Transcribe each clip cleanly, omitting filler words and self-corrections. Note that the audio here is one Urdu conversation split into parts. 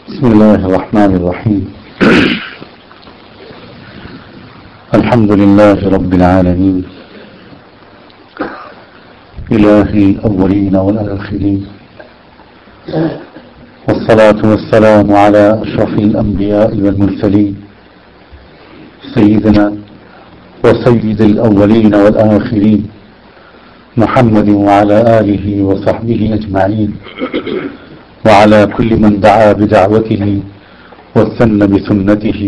بسم الله الرحمن الرحيم. الحمد لله رب العالمين، إله الأولين والآخرين، والصلاة والسلام على أشرف الأنبياء والمرسلين، سيدنا وسيد الأولين والآخرين محمد وعلى آله وصحبه أجمعين، وعلى كل من دعا بدعوته واستنى بسنته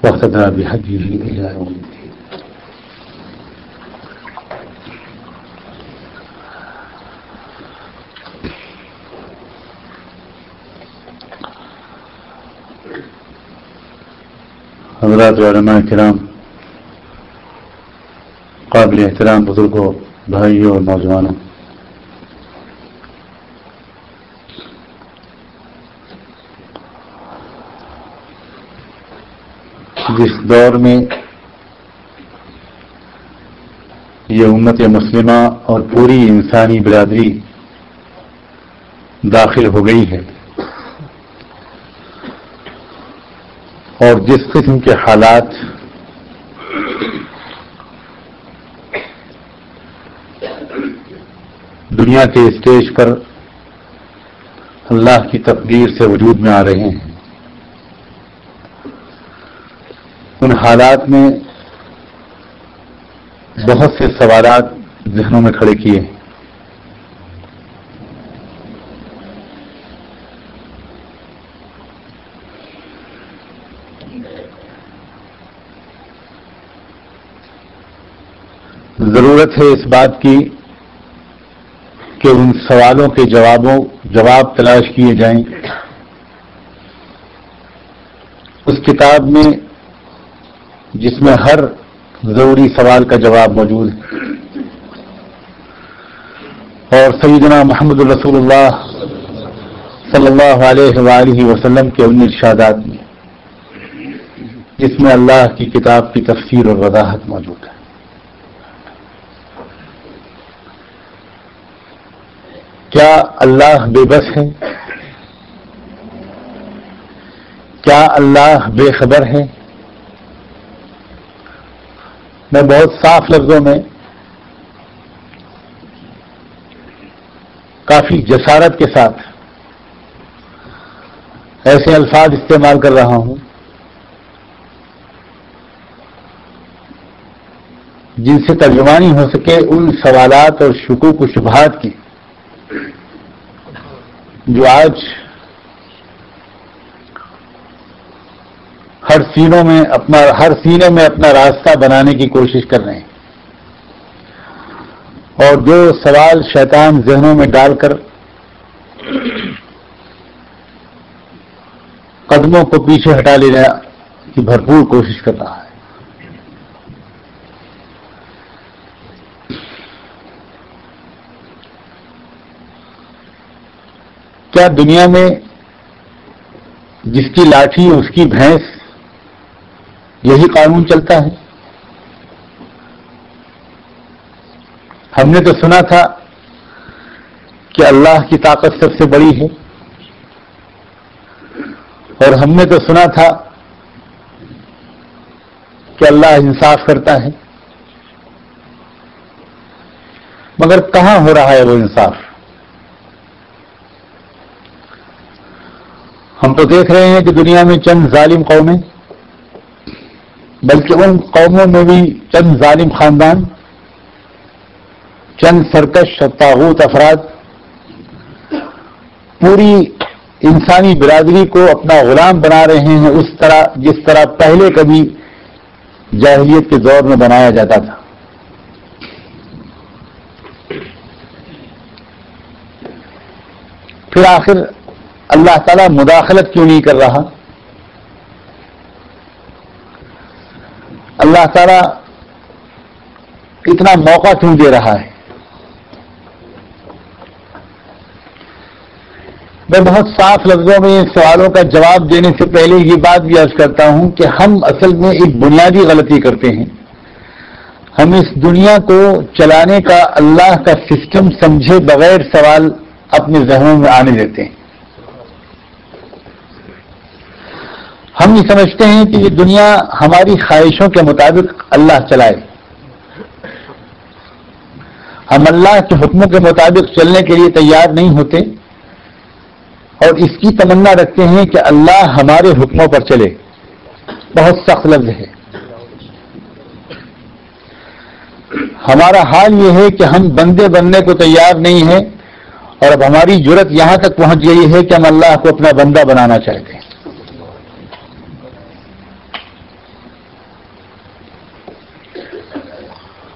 واهتدى بهديه إلى يوم الدين. حضرات علماء کرام، قابل احترام بزرگوں، بھائیوں اور نوجوانوں، جس دور میں یہ امت مسلمہ اور پوری انسانی برادری داخل ہو گئی ہے، اور جس قسم کے حالات دنیا کے اسٹیج پر اللہ کی تقدیر سے وجود میں آ رہے ہیں، ان حالات میں بہت سے سوالات ذہنوں میں کھڑے کیے ہیں۔ ضرورت ہے اس بات کی کہ ان سوالوں کے جواب تلاش کیے جائیں۔ اس کتاب میں جس میں ہر ضروری سوال کا جواب موجود ہے، اور سیدنا محمد رسول اللہ صلی اللہ علیہ وآلہ وسلم کے ان ارشادات میں جس میں اللہ کی کتاب کی تفسیر اور وضاحت موجود ہے۔ کیا اللہ بے بس ہے؟ کیا اللہ بے خبر ہے؟ میں بہت صاف لفظوں میں، کافی جسارت کے ساتھ ایسے الفاظ استعمال کر رہا ہوں جن سے ترجمانی ہو سکے ان سوالات اور شکوک و شبہات کی جو آج ہر سینے میں اپنا راستہ بنانے کی کوشش کر رہے ہیں، اور جو سوال شیطان ذہنوں میں ڈال کر قدموں کو پیچھے ہٹا لینے کی بھرپور کوشش کر رہا ہے۔ کیا دنیا میں جس کی لاٹھی اس کی بھینس، یہی قانون چلتا ہے؟ ہم نے تو سنا تھا کہ اللہ کی طاقت سب سے بڑی ہے، اور ہم نے تو سنا تھا کہ اللہ انصاف کرتا ہے، مگر کہاں ہو رہا ہے وہ انصاف؟ ہم تو دیکھ رہے ہیں کہ دنیا میں چند ظالم قومیں، بلکہ ان قوموں میں بھی چند ظالم خاندان، چند سرکش اور طاغوت افراد پوری انسانی برادری کو اپنا غلام بنا رہے ہیں، اس طرح جس طرح پہلے کبھی جاہلیت کے دور میں بنایا جاتا تھا۔ پھر آخر اللہ تعالیٰ مداخلت کیوں نہیں کر رہا؟ اللہ تعالیٰ اتنا موقع کیوں دے رہا ہے؟ میں بہت صاف لفظوں میں ان سوالوں کا جواب دینے سے پہلے یہ بات بھی عرض کرتا ہوں کہ ہم اصل میں ایک بنیادی غلطی کرتے ہیں۔ ہم اس دنیا کو چلانے کا اللہ کا سسٹم سمجھے بغیر سوال اپنے ذہنوں میں آنے دیتے ہیں۔ ہم یہ سمجھتے ہیں کہ یہ دنیا ہماری خواہشوں کے مطابق اللہ چلائے. ہم اللہ کے حکموں کے مطابق چلنے کے لیے تیار نہیں ہوتے اور اس کی تمنا رکھتے ہیں کہ اللہ ہمارے حکموں پر چلے. بہت سخت لفظ ہے. ہمارا حال یہ ہے کہ ہم بندے بننے کو تیار نہیں ہیں اور اب ہماری جرت یہاں تک پہنچ گئی ہے کہ ہم اللہ کو اپنا بندہ بنانا چاہتے ہیں.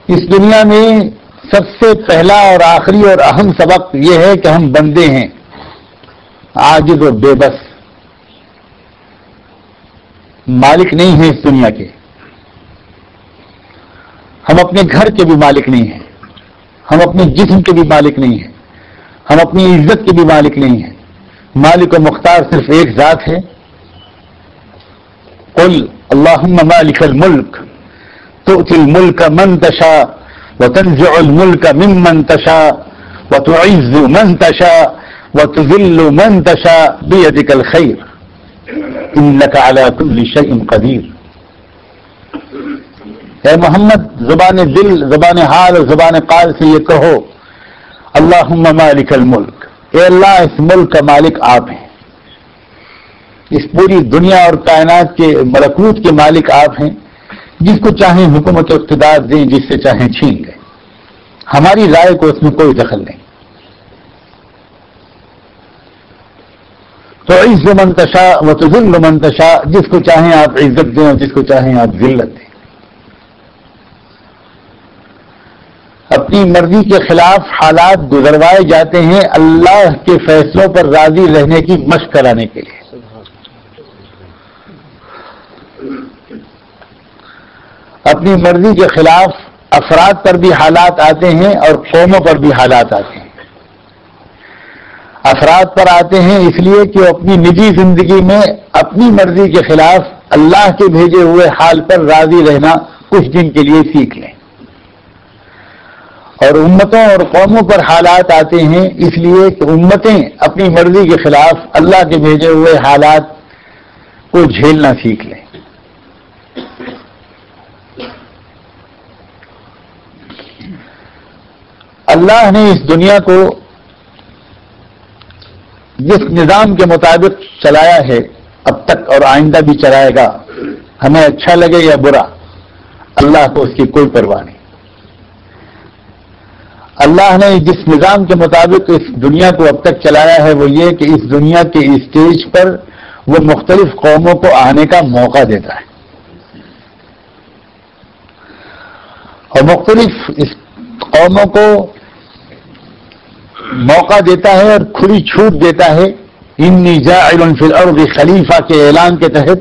اس دنیا میں سب سے پہلا اور آخری اور اہم سبق یہ ہے کہ ہم بندے ہیں، عاجز و بے بس، مالک نہیں ہیں اس دنیا کے. ہم اپنے گھر کے بھی مالک نہیں ہیں، ہم اپنے جسم کے بھی مالک نہیں ہیں، ہم اپنی عزت کے بھی مالک نہیں ہیں. مالک و مختار صرف ایک ذات ہے. قل اللہم مالک الملک تؤتی الملک من تشاء وتنزع الملک ممن تشاء وتعز من تشاء وتذل من تشاء بیدک الخیر انک علی کل شیء قدیر. اے محمد، زبان دل، زبان حال اور زبان قال سے یہ کہو اللہم مالک الملک، اے اللہ اس ملک کا مالک آپ ہیں، اس پوری دنیا اور کائنات کے ملکوت کے مالک آپ ہیں. جس کو چاہیں حکومت اقتدار دیں، جس سے چاہیں چھین لیں، ہماری رائے کو اس میں کوئی دخل نہیں. تو عز من تشاء و تذل من تشاء، جس کو چاہیں آپ عزت دیں اور جس کو چاہیں آپ ذلت دیں. اپنی مرضی کے خلاف حالات گزروائے جاتے ہیں اللہ کے فیصلوں پر راضی رہنے کی مشق کرانے کے لیے. اپنی مرضی کے خلاف افراد پر بھی حالات آتے ہیں اور قوموں پر بھی حالات آتے ہیں. افراد پر آتے ہیں اس لیے کہ وہ اپنی نجی زندگی میں اپنی مرضی کے خلاف اللہ کے بھیجے ہوئے حال پر راضی رہنا کچھ دن کے لیے سیکھ لیں. اور امتوں اور قوموں پر حالات آتے ہیں اس لیے کہ امتیں اپنی مرضی کے خلاف اللہ کے بھیجے ہوئے حالات کو جھیلنا سیکھ لیں. اللہ نے اس دنیا کو جس نظام کے مطابق چلایا ہے اب تک اور آئندہ بھی چلائے گا، ہمیں اچھا لگے یا برا، اللہ کو اس کی کوئی پرواہ نہیں. اللہ نے جس نظام کے مطابق اس دنیا کو اب تک چلایا ہے وہ یہ کہ اس دنیا کے اسٹیج پر وہ مختلف قوموں کو آنے کا موقع دیتا ہے اور مختلف اس قوموں کو موقع دیتا ہے اور کھلی چھوٹ دیتا ہے. انی جاعل فی الارض خلیفہ کے اعلان کے تحت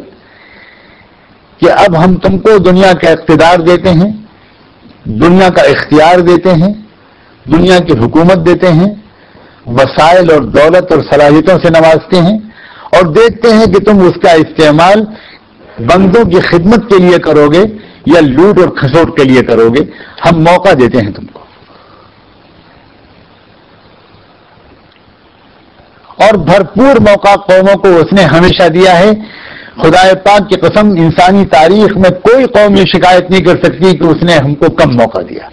کہ اب ہم تم کو دنیا کا اقتدار دیتے ہیں، دنیا کا اختیار دیتے ہیں، دنیا کی حکومت دیتے ہیں، وسائل اور دولت اور صلاحیتوں سے نوازتے ہیں اور دیکھتے ہیں کہ تم اس کا استعمال بندوں کی خدمت کے لیے کرو گے یا لوٹ اور کھسوٹ کے لیے کرو گے. ہم موقع دیتے ہیں تم کو. اور بھرپور موقع قوموں کو اس نے ہمیشہ دیا ہے. خدا پاک کی قسم انسانی تاریخ میں کوئی قوم یہ شکایت نہیں کر سکتی کہ اس نے ہم کو کم موقع دیا.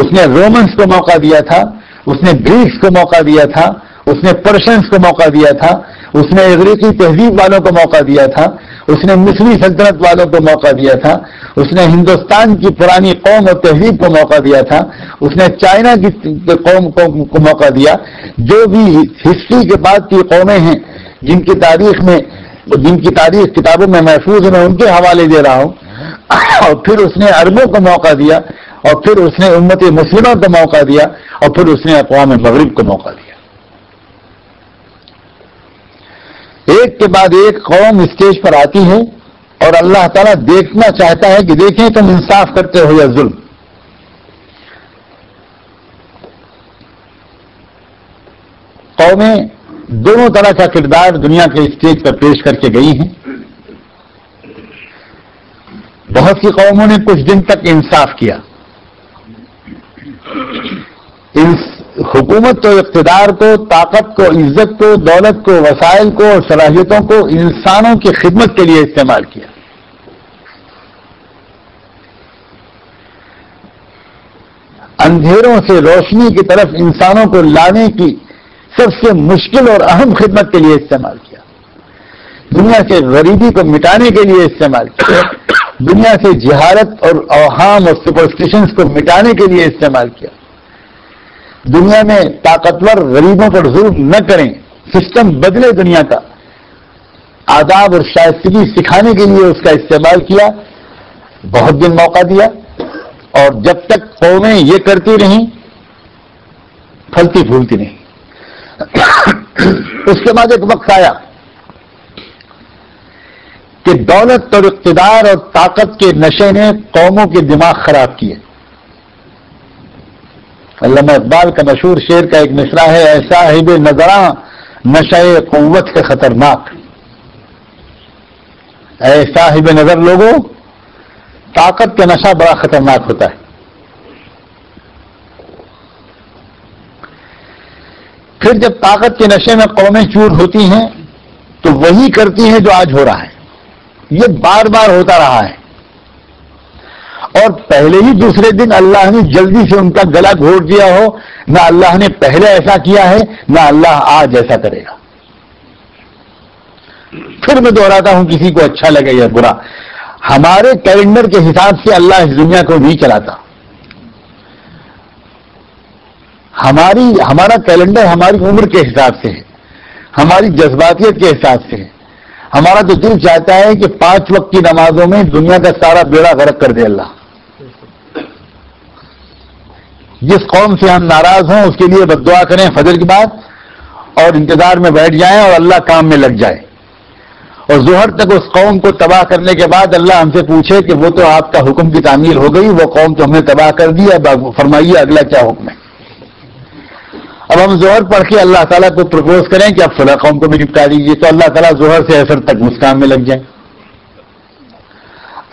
اس نے رومنس کو موقع دیا تھا، اس نے گریکس کو موقع دیا تھا، اس نے پرشنس کو موقع دیا تھا، اس نے اغریقی تہذیب والوں کو موقع دیا تھا، اس نے مصری سلطنت والوں کو موقع دیا تھا، اس نے ہندوستان کی پرانی قوم اور تہذیب کو موقع دیا تھا، اس نے چائنا کی قوم کو موقع دیا. جو بھی ہسٹری کے بعد کی قومیں ہیں جن کی تاریخ کتابوں میں محفوظ ہے میں ان کے حوالے دے رہا ہوں. اور پھر اس نے عربوں کو موقع دیا اور پھر اس نے امت مسلمہ کو موقع دیا اور پھر اس نے اقوام مغرب کو موقع دیا. ایک کے بعد ایک قوم اسٹیج پر آتی ہے اور اللہ تعالیٰ دیکھنا چاہتا ہے کہ دیکھیں تم انصاف کرتے ہو یا ظلم. قومیں دونوں طرح کا کردار دنیا کے اسٹیج پر پیش کر کے گئی ہیں. بہت سی قوموں نے کچھ دن تک انصاف کیا، حکومت کو، اقتدار کو، طاقت کو، عزت کو، دولت کو، وسائل کو اور صلاحیتوں کو انسانوں کی خدمت کے لیے استعمال کیا. اندھیروں سے روشنی کی طرف انسانوں کو لانے کی سب سے مشکل اور اہم خدمت کے لیے استعمال کیا. دنیا سے غریبی کو مٹانے کے لیے استعمال کیا. دنیا سے جہالت اور اوہام اور سپرسٹیشنز کو مٹانے کے لیے استعمال کیا. دنیا میں طاقتور غریبوں پر ظلم نہ کریں، سسٹم بدلے دنیا کا، آداب اور شائستگی سکھانے کے لیے اس کا استعمال کیا. بہت دن موقع دیا اور جب تک قومیں یہ کرتی رہیں پھلتی پھولتی نہیں. اس کے بعد ایک وقت آیا کہ دولت اور اقتدار اور طاقت کے نشے نے قوموں کے دماغ خراب کیے. علامہ اقبال کا مشہور شعر کا ایک مصرع ہے، اے صاحب نظراں نشے قوت سے خطرناک. اے صاحب نظر لوگوں، طاقت کا نشہ بڑا خطرناک ہوتا ہے. پھر جب طاقت کے نشے میں قومیں چور ہوتی ہیں تو وہی کرتی ہیں جو آج ہو رہا ہے. یہ بار بار ہوتا رہا ہے اور پہلے ہی دوسرے دن اللہ نے جلدی سے ان کا گلا گھونٹ دیا ہو. نہ اللہ نے پہلے ایسا کیا ہے نہ اللہ آج ایسا کرے گا. پھر میں دہراتا ہوں، کسی کو اچھا لگے یا برا، ہمارے کیلنڈر کے حساب سے اللہ اس دنیا کو نہیں چلاتا. ہمارا کیلنڈر ہماری عمر کے حساب سے ہے، ہماری جذباتیت کے حساب سے ہے. ہمارا تو دل چاہتا ہے کہ 5 وقت کی نمازوں میں دنیا کا سارا بیڑا غرق کر دے اللہ. جس قوم سے ہم ناراض ہوں اس کے لیے بد دعا کریں فجر کے بعد اور انتظار میں بیٹھ جائیں اور اللہ کام میں لگ جائے. اور ظہر تک اس قوم کو تباہ کرنے کے بعد اللہ ہم سے پوچھے کہ وہ تو آپ کا حکم کی تعمیل ہو گئی، وہ قوم تو ہم نے تباہ کر دی، اب فرمائیے اگلا کیا حکم ہے. اب ہم ظہر پڑھ کے اللہ تعالیٰ کو پرپوز کریں کہ اب فلاں قوم کو بھی نپٹا دیجیے، تو اللہ تعالیٰ ظہر سے عصر تک مسکان میں لگ جائیں.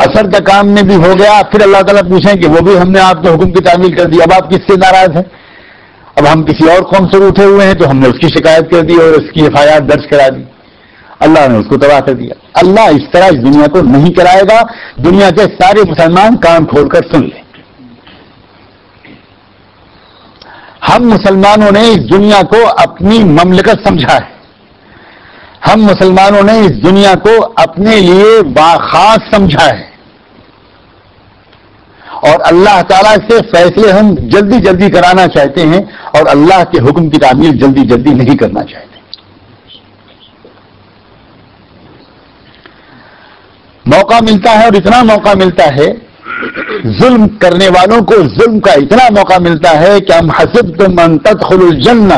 عصر کا کام میں بھی ہو گیا، پھر اللہ تعالیٰ پوچھیں کہ وہ بھی ہم نے آپ کے حکم کی تعمیل کر دی، اب آپ کس سے ناراض ہیں؟ اب ہم کسی اور قوم سے اٹھے ہوئے ہیں تو ہم نے اس کی شکایت کر دی اور اس کی FIR درج کرا دی. اللہ نے اس کو تباہ کر دیا. اللہ اس طرح اس دنیا کو نہیں کرائے گا. دنیا کے سارے مسلمان کان کھول کر سن لیں. ہم مسلمانوں نے اس دنیا کو اپنی مملکت سمجھا ہے. ہم مسلمانوں نے اس دنیا کو اپنے لیے باخاص سمجھا ہے اور اللہ تعالیٰ سے فیصلے ہم جلدی جلدی کرانا چاہتے ہیں اور اللہ کے حکم کی تعمیل جلدی جلدی نہیں کرنا چاہتے. موقع ملتا ہے اور اتنا موقع ملتا ہے، ظلم کرنے والوں کو ظلم کا اتنا موقع ملتا ہے کہ ہم حسبتم ان تدخلوا الجنہ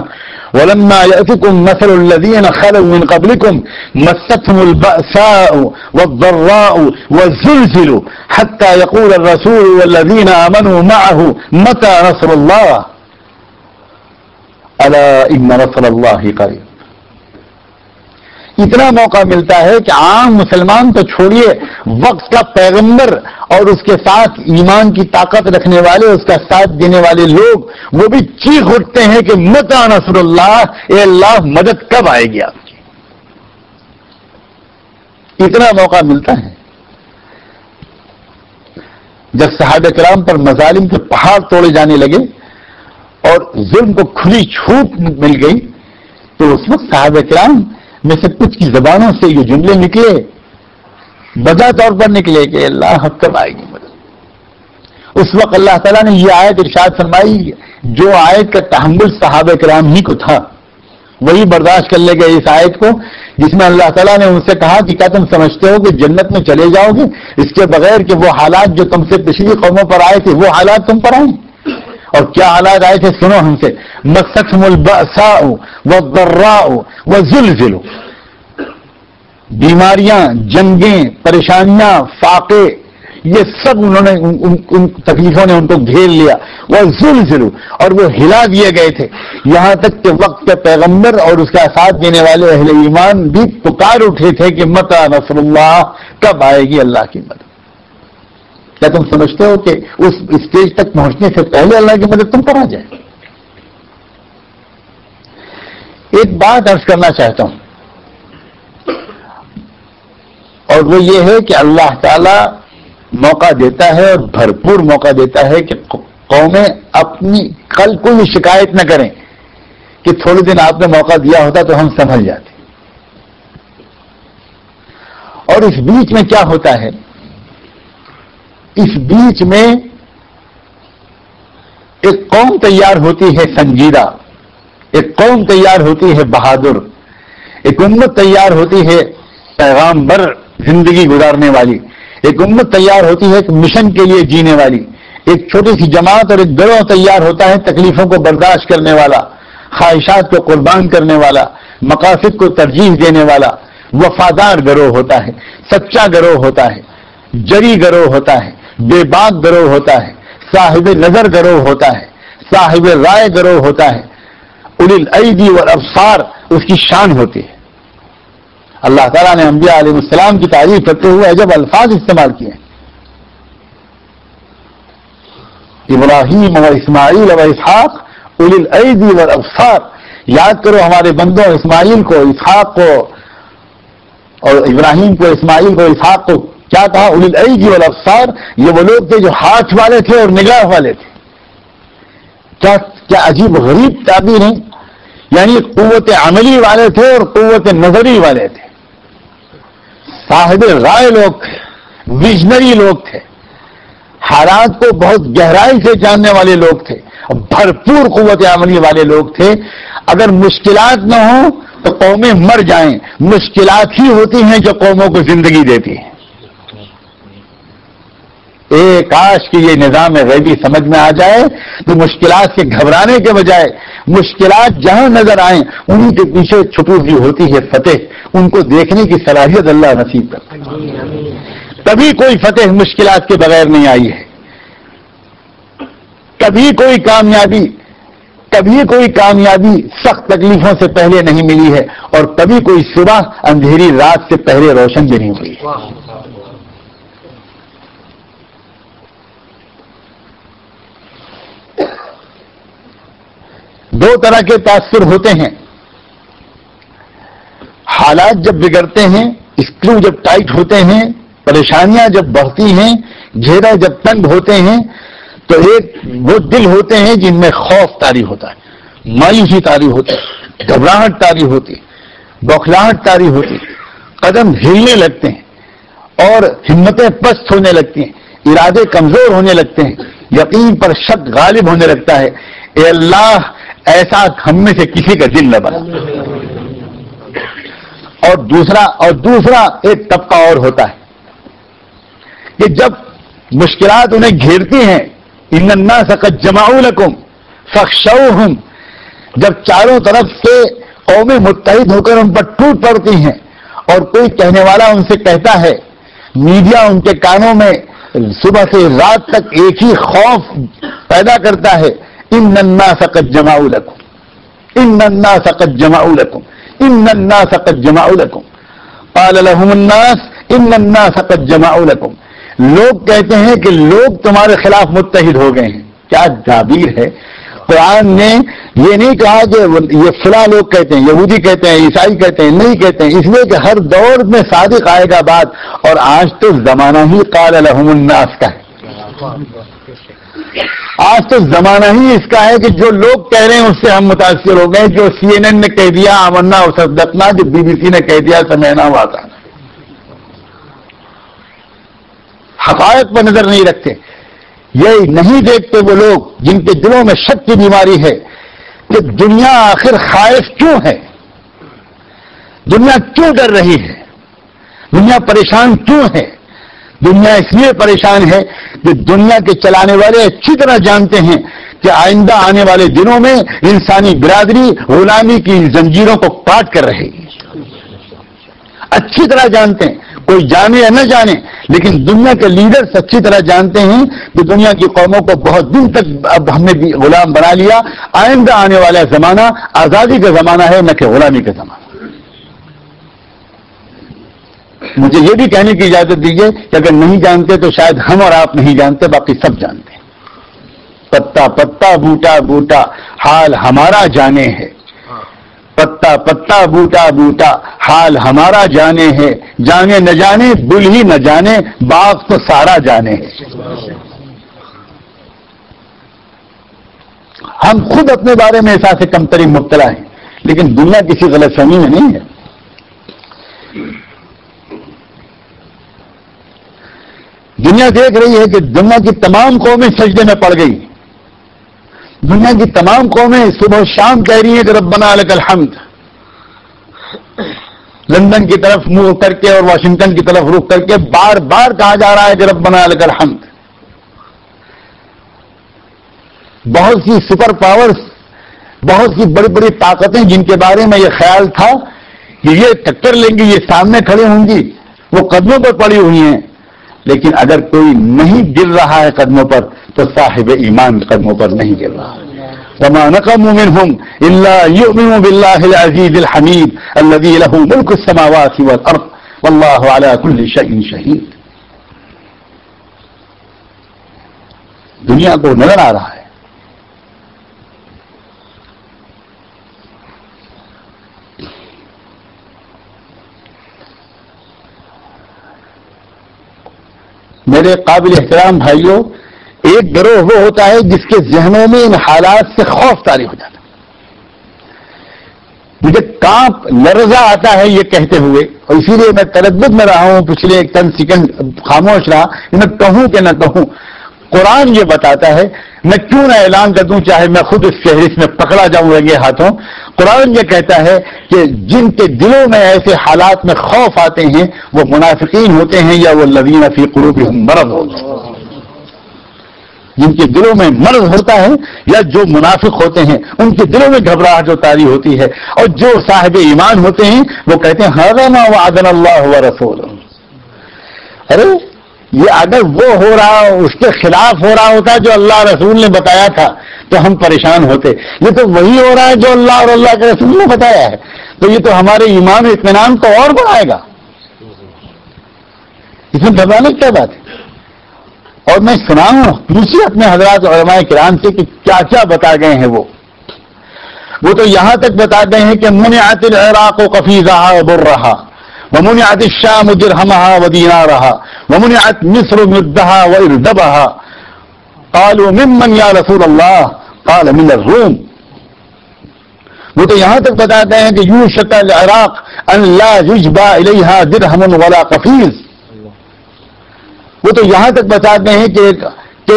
ولما يأتكم مثل الذين خلوا من قبلكم مستهم البأساء والضراء والزلزلوا حتى يقول الرسول والذين آمنوا معه متى نصر الله ألا إن نصر الله قريب. اتنا موقع ملتا ہے کہ عام مسلمان تو چھوڑیے، وقت کا پیغمبر اور اس کے ساتھ ایمان کی طاقت رکھنے والے، اس کا ساتھ دینے والے لوگ، وہ بھی چیخ اٹھتے ہیں کہ متی نصر اللہ، اے اللہ مدد کب آئے گی آپ کی. اتنا موقع ملتا ہے. جب صحابہ کرام پر مظالم کے پہاڑ توڑے جانے لگے اور ظلم کو کھلی چھوٹ مل گئی تو اس وقت صحابہ کرام میں سے کچھ کی زبانوں سے یہ جملے نکلے، بجا طور پر نکلے کہ اللہ کب آئے گی مدد. اس وقت اللہ تعالیٰ نے یہ آیت ارشاد فرمائی، جو آیت کا تحمل صحابہ کرام ہی کو تھا وہی برداشت کر لے گئے اس آیت کو، جس میں اللہ تعالیٰ نے ان سے کہا کہ کیا تم سمجھتے ہو کہ جنت میں چلے جاؤ گے اس کے بغیر کہ وہ حالات جو تم سے پچھلی قوموں پر آئے تھے وہ حالات تم پر آئیں؟ اور کیا حالات آئے تھے سنو ہم سے. مستهم البأساء والضراء والزلزلوا، بیماریاں، جنگیں، پریشانیاں، فاقے، یہ سب انہوں نے ان تکلیفوں نے ان کو گھیر لیا. والزلزلوا، اور وہ ہلا دیے گئے تھے، یہاں تک کہ وقت کے پیغمبر اور اس کا ساتھ دینے والے اہل ایمان بھی پکار اٹھے تھے کہ متی نصر اللہ، کب آئے گی اللہ کی مدد. کیا تم سمجھتے ہو کہ اس اسٹیج تک پہنچنے سے پہلے اللہ کی مدد تم پر آ جائے؟ ایک بات عرض کرنا چاہتا ہوں، اور وہ یہ ہے کہ اللہ تعالی موقع دیتا ہے اور بھرپور موقع دیتا ہے کہ قومیں اپنی کل کوئی شکایت نہ کریں کہ تھوڑے دن آپ نے موقع دیا ہوتا تو ہم سنبھل جاتے. اور اس بیچ میں کیا ہوتا ہے؟ اس بیچ میں ایک قوم تیار ہوتی ہے سنجیدہ، ایک قوم تیار ہوتی ہے بہادر، ایک امت تیار ہوتی ہے پیغام بر زندگی گزارنے والی، ایک امت تیار ہوتی ہے ایک مشن کے لیے جینے والی، ایک چھوٹی سی جماعت اور ایک گروہ تیار ہوتا ہے تکلیفوں کو برداشت کرنے والا، خواہشات کو قربان کرنے والا، مقاصد کو ترجیح دینے والا، وفادار گروہ ہوتا ہے، سچا گروہ ہوتا ہے، جری گروہ ہوتا ہے، بے باک گروہ ہوتا ہے، صاحب نظر گروہ ہوتا ہے، صاحب رائے گروہ ہوتا ہے، اولی الایدی والابصار اس کی شان ہوتی ہے. اللہ تعالیٰ نے انبیاء علیہ السلام کی تعریف کرتے ہوئے عجب الفاظ استعمال کیے ہیں. ابراہیم و اسماعیل و اسحاق اولی الایدی والابصار. یاد کرو ہمارے بندوں اسماعیل کو، اسحاق کو اور ابراہیم کو، اسماعیل کو، اسحاق کو کیا کہا؟ اولی الایدی والابصار. یہ وہ لوگ تھے جو ہاتھ والے تھے اور نگاہ والے تھے. کیا عجیب غریب تعبیر ہے. یعنی قوت عملی والے تھے اور قوت نظری والے تھے، صاحب رائے لوگ تھے، ویژنری لوگ تھے، حالات کو بہت گہرائی سے جاننے والے لوگ تھے، بھرپور قوت عملی والے لوگ تھے. اگر مشکلات نہ ہوں تو قومیں مر جائیں، مشکلات ہی ہوتی ہیں جو قوموں کو زندگی دیتی ہیں. کاش کہ یہ نظام غیبی سمجھ میں آ جائے تو مشکلات سے گھبرانے کے بجائے مشکلات جہاں نظر آئیں انہیں کے پیچھے چھپی ہوئی ہوتی ہے فتح. ان کو دیکھنے کی صلاحیت اللہ نصیب کرتا ہے. کبھی کوئی فتح مشکلات کے بغیر نہیں آئی ہے، کبھی کوئی کامیابی سخت تکلیفوں سے پہلے نہیں ملی ہے، اور کبھی کوئی صبح اندھیری رات سے پہلے روشن بھی نہیں ہوئی ہے. دو طرح کے تاثر ہوتے ہیں. حالات جب بگڑتے ہیں، اسکرو جب ٹائٹ ہوتے ہیں، پریشانیاں جب بڑھتی ہیں، گھیرا جب تنگ ہوتے ہیں، تو ایک وہ دل ہوتے ہیں جن میں خوف طاری ہوتا ہے، مایوسی طاری ہوتی ہے، گھبراہٹ طاری ہوتی، بوکھلاہٹ طاری ہوتی، قدم ہلنے لگتے ہیں اور ہمتیں پست ہونے لگتی ہیں، ارادے کمزور ہونے لگتے ہیں، یقین پر شک غالب ہونے لگتا ہے. اے اللہ ایسا ہم میں سے کسی کا دل نہ بنا. اور دوسرا ایک طبقہ اور ہوتا ہے کہ جب مشکلات انہیں گھیرتی ہیں، ان الناس قد جمعوا لکم فاخشوہم، جب چاروں طرف سے قومیں متحد ہو کر ان پر ٹوٹ پڑتی ہیں اور کوئی کہنے والا ان سے کہتا ہے، میڈیا ان کے کانوں میں صبح سے رات تک ایک ہی خوف پیدا کرتا ہے، ان الناس قد جمعوا لکم، ان الناس قد جمعوا لکم، ان الناس قد جمعوا لکم، قال لهم الناس ان الناس قد جمعوا لکم. لوگ کہتے ہیں کہ لوگ تمہارے خلاف متحد ہو گئے ہیں. کیا تعبیر ہے. قرآن نے یہ نہیں کہا کہ یہ فلاں لوگ کہتے ہیں، یہودی کہتے ہیں، عیسائی کہتے ہیں، نہیں کہتے ہیں، اس لیے کہ ہر دور میں صادق آئے گا بات. اور آج تو زمانہ ہی قال لهم الناس کا ہے. آج تو زمانہ ہی اس کا ہے کہ جو لوگ کہہ رہے ہیں اس سے ہم متاثر ہو گئے. جو CNN نے کہہ دیا آمنا و صدقنا، جو BBC نے کہہ دیا سمعنا و اطعنا. حقائق پر نظر نہیں رکھتے. یہ نہیں دیکھتے وہ لوگ جن کے دلوں میں شک کی بیماری ہے کہ دنیا آخر خائف کیوں ہے، دنیا کیوں ڈر رہی ہے، دنیا پریشان کیوں ہے. دنیا اس لیے پریشان ہے کہ دنیا کے چلانے والے اچھی طرح جانتے ہیں کہ آئندہ آنے والے دنوں میں انسانی برادری غلامی کی زنجیروں کو کاٹ کر رہے گی. اچھی طرح جانتے ہیں، کوئی جانے یا نہ جانے، لیکن دنیا کے لیڈرز اچھی طرح جانتے ہیں کہ دنیا کی قوموں کو بہت دن تک اب ہم نے بھی غلام بنا لیا. آئندہ آنے والا زمانہ آزادی کا زمانہ ہے، نہ کہ غلامی کا زمانہ. مجھے یہ بھی کہنے کی اجازت دیجیے کہ اگر نہیں جانتے تو شاید ہم اور آپ نہیں جانتے، باقی سب جانتے ہیں. پتا پتا بوٹا بوٹا حال ہمارا جانے ہے. پتا پتا بوٹا بوٹا حال ہمارا جانے ہے، جانے نہ جانے بل ہی نہ جانے باغ تو سارا جانے ہے۔ ہم خود اپنے بارے میں احساس کمتری مبتلا ہیں، لیکن دنیا کسی غلط فہمی میں نہیں ہے۔ دنیا دیکھ رہی ہے کہ دنیا کی تمام قومیں سجدے میں پڑ گئی، دنیا کی تمام قومیں صبح شام کہہ رہی ہیں کہ ربنا لک الحمد۔ لندن کی طرف منہ کر کے اور واشنگٹن کی طرف رخ کر کے بار بار کہا جا رہا ہے کہ ربنا لک الحمد۔ بہت سی سپر پاورز، بہت سی بڑی بڑی طاقتیں جن کے بارے میں یہ خیال تھا کہ یہ ٹکر لیں گی، یہ سامنے کھڑے ہوں گی، وہ قدموں پر پڑی ہوئی ہیں، لیکن اگر کوئی نہیں گر رہا ہے قدموں پر تو صاحب ایمان قدموں پر نہیں گر رہا۔ وما نقموا منهم الا يؤمنوا بالله العزيز الحميد الذي له ملك السماوات والارض والله على كل شيء شهيد۔ دنیا کو نظر آ رہا ہے میرے قابل احترام بھائیوں، ایک گروہ وہ ہوتا ہے جس کے ذہنوں میں ان حالات سے خوف طاری ہو جاتا ہے۔ مجھے کانپ لرزہ آتا ہے یہ کہتے ہوئے، اور اسی لیے میں تردد میں رہا ہوں، پچھلے ایک چند سیکنڈ خاموش رہا کہ میں کہوں کہ نہ کہوں۔ قرآن یہ بتاتا ہے، میں کیوں نہ اعلان کر دوں، چاہے میں خود اس فہرست میں پکڑا جاؤں رنگے ہاتھوں۔ قرآن یہ کہتا ہے کہ جن کے دلوں میں ایسے حالات میں خوف آتے ہیں وہ منافقین ہوتے ہیں یا وہ الذین فی قلوبہم مرض ہوتے ہیں۔ جن کے دلوں میں مرض ہوتا ہے یا جو منافق ہوتے ہیں ان کے دلوں میں گھبراہٹ جو طاری ہوتی ہے، اور جو صاحب ایمان ہوتے ہیں وہ کہتے ہیں ھذا ما وعدنا اللہ ورسولہ۔ ارے یہ اگر وہ ہو رہا، اس کے خلاف ہو رہا ہوتا جو اللہ رسول نے بتایا تھا تو ہم پریشان ہوتے۔ یہ تو وہی ہو رہا ہے جو اللہ اور اللہ کے رسول نے بتایا ہے، تو یہ تو ہمارے ایمان و اطمینان کو اور بڑھائے گا۔ اس میں گھبرانے کی کیا بات ہے؟ اور میں سناؤں دوسری اپنے حضرات علماء کرام سے کہ کیا کیا بتا گئے ہیں۔ وہ تو یہاں تک بتا گئے ہیں کہ منعت العراق قفیزها وبرها ومنعت الشام درهمها ودینارها ومنعت مصر مدها وإردبها قالوا ممن یا رسول اللہ قال من الروم۔ وہ تو یہاں تک بتا گئے ہیں کہ یوشک العراق ان لا یجبى الیہا درہم ولا قفیز۔ وہ تو یہاں تک بتا گئے ہیں کہ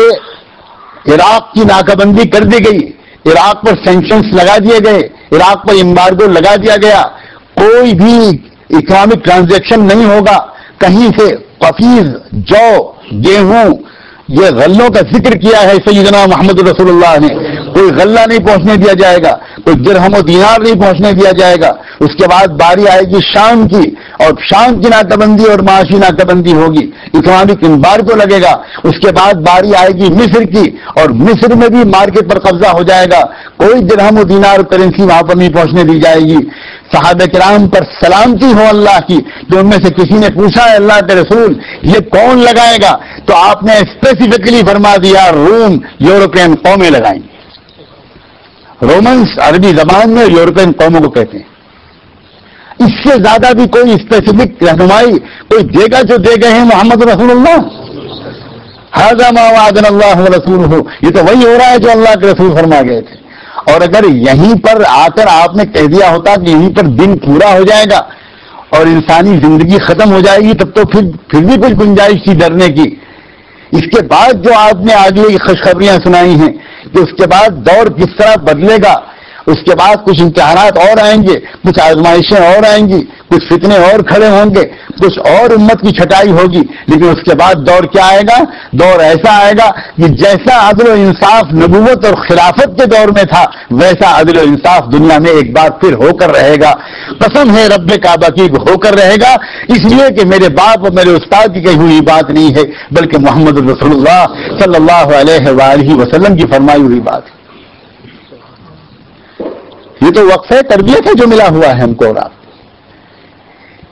عراق کی ناکہ بندی کر دی گئی، عراق پر سینکشنز لگا دیے گئے، عراق پر امبارگو لگا دیا گیا، کوئی بھی اکنامک ٹرانزیکشن نہیں ہوگا کہیں سے۔ قفیز، جو، گیہوں، یہ غلوں کا ذکر کیا ہے سیدنا محمد رسول اللہ نے، کوئی غلہ نہیں پہنچنے دیا جائے گا، کوئی درہم و دینار نہیں پہنچنے دیا جائے گا۔ اس کے بعد باری آئے گی شام کی، اور شام کی ناکہ بندی اور معاشی ناکہ بندی ہوگی، اکنامک امبارگو لگے گا۔ اس کے بعد باری آئے گی مصر کی، اور مصر میں بھی مارکیٹ پر قبضہ ہو جائے گا، کوئی درہم و دینار کرنسی وہاں پر نہیں پہنچنے دی جائے گی۔ صحابہ کرام پر سلامتی ہو اللہ کی، جو ان میں سے کسی نے پوچھا ہے اللہ کے رسول یہ کون لگائے گا، تو آپ نے اسپیسیفکلی فرما دیا روم، یورپین قومیں لگائیں گی۔ رومنس عربی زبان میں یورپین قوموں کو کہتے ہیں۔ اس سے زیادہ بھی کوئی اسپیسیفک رہنمائی کوئی دے گا جو دے گئے ہیں محمد رسول اللہ۔ ھذا ما وعدنا اللہ ورسولہ، یہ تو وہی ہو رہا ہے جو اللہ کے رسول فرما گئے تھے۔ اور اگر یہیں پر آ کر آپ نے کہہ دیا ہوتا کہ یہیں پر دن پورا ہو جائے گا اور انسانی زندگی ختم ہو جائے گی، تب تو پھر بھی کچھ گنجائش تھی ڈرنے کی۔ اس کے بعد جو آپ نے آگے کی خوشخبریاں سنائی ہیں کہ اس کے بعد دور کس طرح بدلے گا، اس کے بعد کچھ امتحانات اور آئیں گے، کچھ آزمائشیں اور آئیں گی، کچھ فتنے اور کھڑے ہوں گے، کچھ اور امت کی چھٹائی ہوگی، لیکن اس کے بعد دور کیا آئے گا؟ دور ایسا آئے گا کہ جیسا عدل و انصاف نبوت اور خلافت کے دور میں تھا ویسا عدل و انصاف دنیا میں ایک بار پھر ہو کر رہے گا۔ قسم ہے رب کعبہ کی ہو کر رہے گا، اس لیے کہ میرے باپ اور میرے استاد کی کہی ہوئی بات نہیں ہے، بلکہ محمد رسول اللہ صلی اللہ علیہ وآلہ وسلم کی فرمائی ہوئی بات ہے۔ یہ تو وقفہ تربیت ہے جو ملا ہوا ہے ہم کو، اور آپ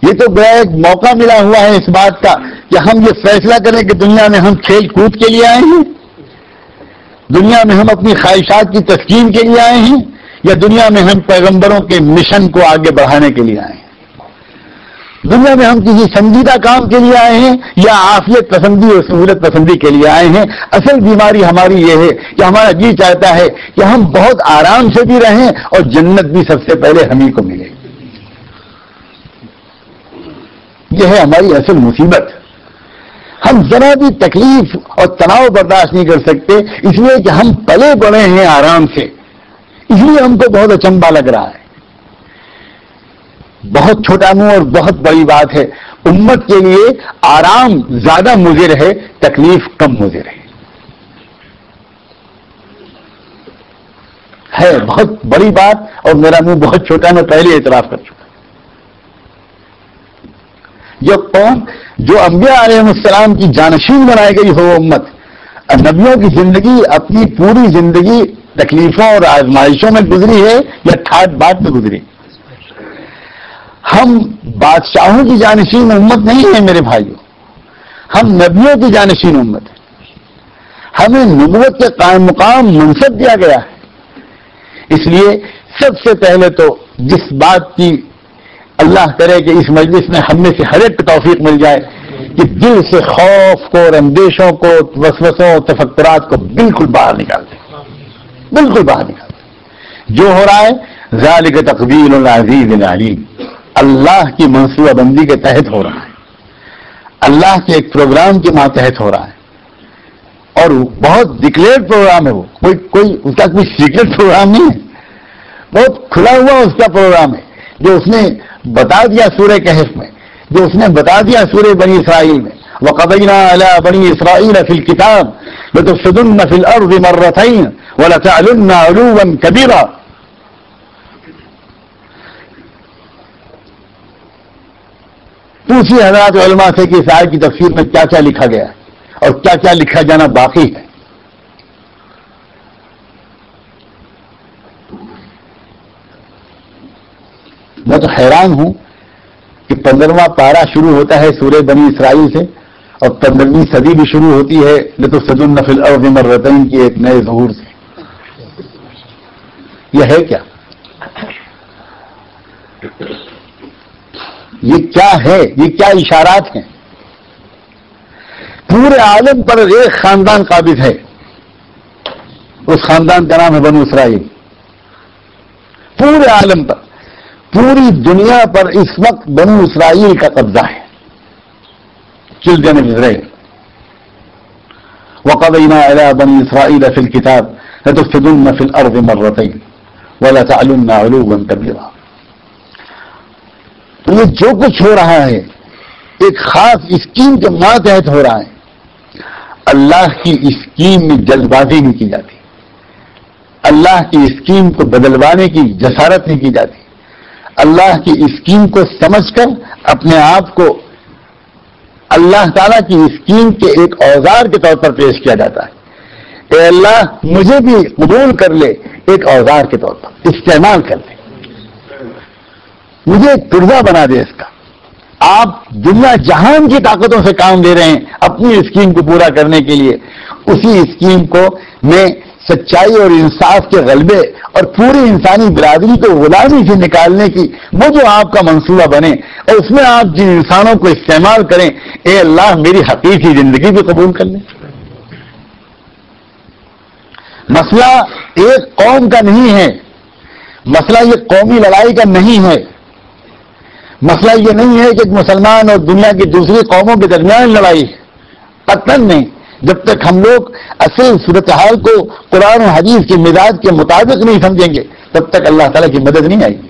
یہ تو ایک موقع ملا ہوا ہے اس بات کا کہ ہم یہ فیصلہ کریں کہ دنیا میں ہم کھیل کود کے لیے آئے ہیں، دنیا میں ہم اپنی خواہشات کی تسکین کے لیے آئے ہیں، یا دنیا میں ہم پیغمبروں کے مشن کو آگے بڑھانے کے لیے آئے ہیں؟ دنیا میں ہم کسی سنجیدہ کام کے لیے آئے ہیں یا عافیت پسندی اور سہولت پسندی کے لیے آئے ہیں؟ اصل بیماری ہماری یہ ہے کہ ہمارا جی چاہتا ہے کہ ہم بہت آرام سے بھی رہیں اور جنت بھی سب سے پہلے ہم ہی کو ملے. یہ ہے ہماری اصل مصیبت. ہم ذرا بھی تکلیف اور تناؤ برداشت نہیں کر سکتے، اس لیے کہ ہم پلے بڑے ہیں آرام سے، اس لیے ہم کو بہت اچنبھا لگ رہا ہے. بہت چھوٹا منہ اور بہت بڑی بات ہے. امت کے لیے آرام زیادہ مضر ہے، تکلیف کم مضر ہے بہت بڑی بات، اور میرا منہ بہت چھوٹا، میں پہلے اعتراف کر چکا. جو قوم جو انبیاء علیہ السلام کی جانشین بنائی گئی ہو امت، نبیوں کی زندگی اپنی پوری زندگی تکلیفوں اور آزمائشوں میں گزری ہے یا ٹھاٹ بات میں گزری؟ ہم بادشاہوں کی جانشین امت نہیں ہے میرے بھائیوں، ہم نبیوں کی جانشین امت ہیں. ہمیں نبوت کے قائم مقام منصب دیا گیا ہے. اس لیے سب سے پہلے تو جس بات کی اللہ کرے کہ اس مجلس میں ہم میں سے ہر ایک توفیق مل جائے کہ دل سے خوف کو اور اندیشوں کو، وسوسوں اور تفکرات کو بالکل باہر نکال دیں، بالکل باہر نکال دیں. جو ہو رہا ہے ذالک تقدیر العزیز العلیم، اللہ کی منصوبہ بندی کے تحت ہو رہا ہے، اللہ کے ایک پروگرام کے ماتحت ہو رہا ہے، اور بہت ڈکلیئرڈ پروگرام ہے. وہ کوئی اس کا کوئی سیکرٹ پروگرام نہیں ہے، بہت کھلا ہوا اس کا پروگرام ہے، جو اس نے بتا دیا سورہ کہف میں، جو اس نے بتا دیا سورہ بنی اسرائیل میں. وَقَضَيْنَا عَلَىٰ بَنِي إِسْرَائِيلَ فِي الْكِتَابِ لَتُفْسِدُنَّ فِي الْأَرْضِ مَرَّتَيْنِ وَلَتَعْلُنَّ عُلُوًّا كَبِيرًا. پوچھیے حضرات علماء سے کہ اس آیت کی تفسیر میں کیا کیا لکھا گیا ہے اور کیا کیا لکھا جانا باقی ہے. میں تو حیران ہوں کہ 15واں پارہ شروع ہوتا ہے سورہ بنی اسرائیل سے، اور 15ویں صدی بھی شروع ہوتی ہے لتفسدن فی الارض مرتین کی ایک نئے ظہور سے. یہ ہے کیا؟ یہ کیا ہے؟ یہ کیا اشارات ہیں؟ پورے عالم پر ایک خاندان قابض ہے، اس خاندان کا نام ہے بنو اسرائیل. پورے عالم پر، پوری دنیا پر اس وقت بنو اسرائیل کا قبضہ ہے. Children of Israel. وَقَضَيْنَا عَلَىٰ بَنِي إِسْرَائِيلَ فِي الْكِتَابِ لَتُفْسِدُنَّ فِي الْأَرْضِ مَرَّتَيْنِ وَلَتَعْلُنَّ عُلُوًّا كَبِيرًا. تو یہ جو کچھ ہو رہا ہے ایک خاص اسکیم کے ماتحت ہو رہا ہے. اللہ کی اسکیم میں جلد بازی نہیں کی جاتی، اللہ کی اسکیم کو بدلوانے کی جسارت نہیں کی جاتی. اللہ کی اسکیم کو سمجھ کر اپنے آپ کو اللہ تعالیٰ کی اسکیم کے ایک اوزار کے طور پر پیش کیا جاتا ہے. اے اللہ مجھے بھی قبول کر لے، ایک اوزار کے طور پر استعمال کر لے، مجھے ایک پرزہ بنا دے اس کا. آپ دنیا جہان کی طاقتوں سے کام لے رہے ہیں اپنی اسکیم کو پورا کرنے کے لیے. اسی اسکیم کو میں سچائی اور انصاف کے غلبے اور پوری انسانی برادری کو غلامی سے نکالنے کی وہ جو آپ کا منصوبہ بنے اور اس میں آپ جن انسانوں کو استعمال کریں، اے اللہ میری حقیقی زندگی بھی قبول کر لیں. مسئلہ ایک قوم کا نہیں ہے، مسئلہ یہ قومی لڑائی کا نہیں ہے، مسئلہ یہ نہیں ہے کہ مسلمان اور دنیا کی دوسری قوموں کے درمیان لڑائی ہے. قطعاً نہیں. جب تک ہم لوگ اصل صورتحال کو قرآن و حدیث کے مزاج کے مطابق نہیں سمجھیں گے تب تک اللہ تعالیٰ کی مدد نہیں آئے گی.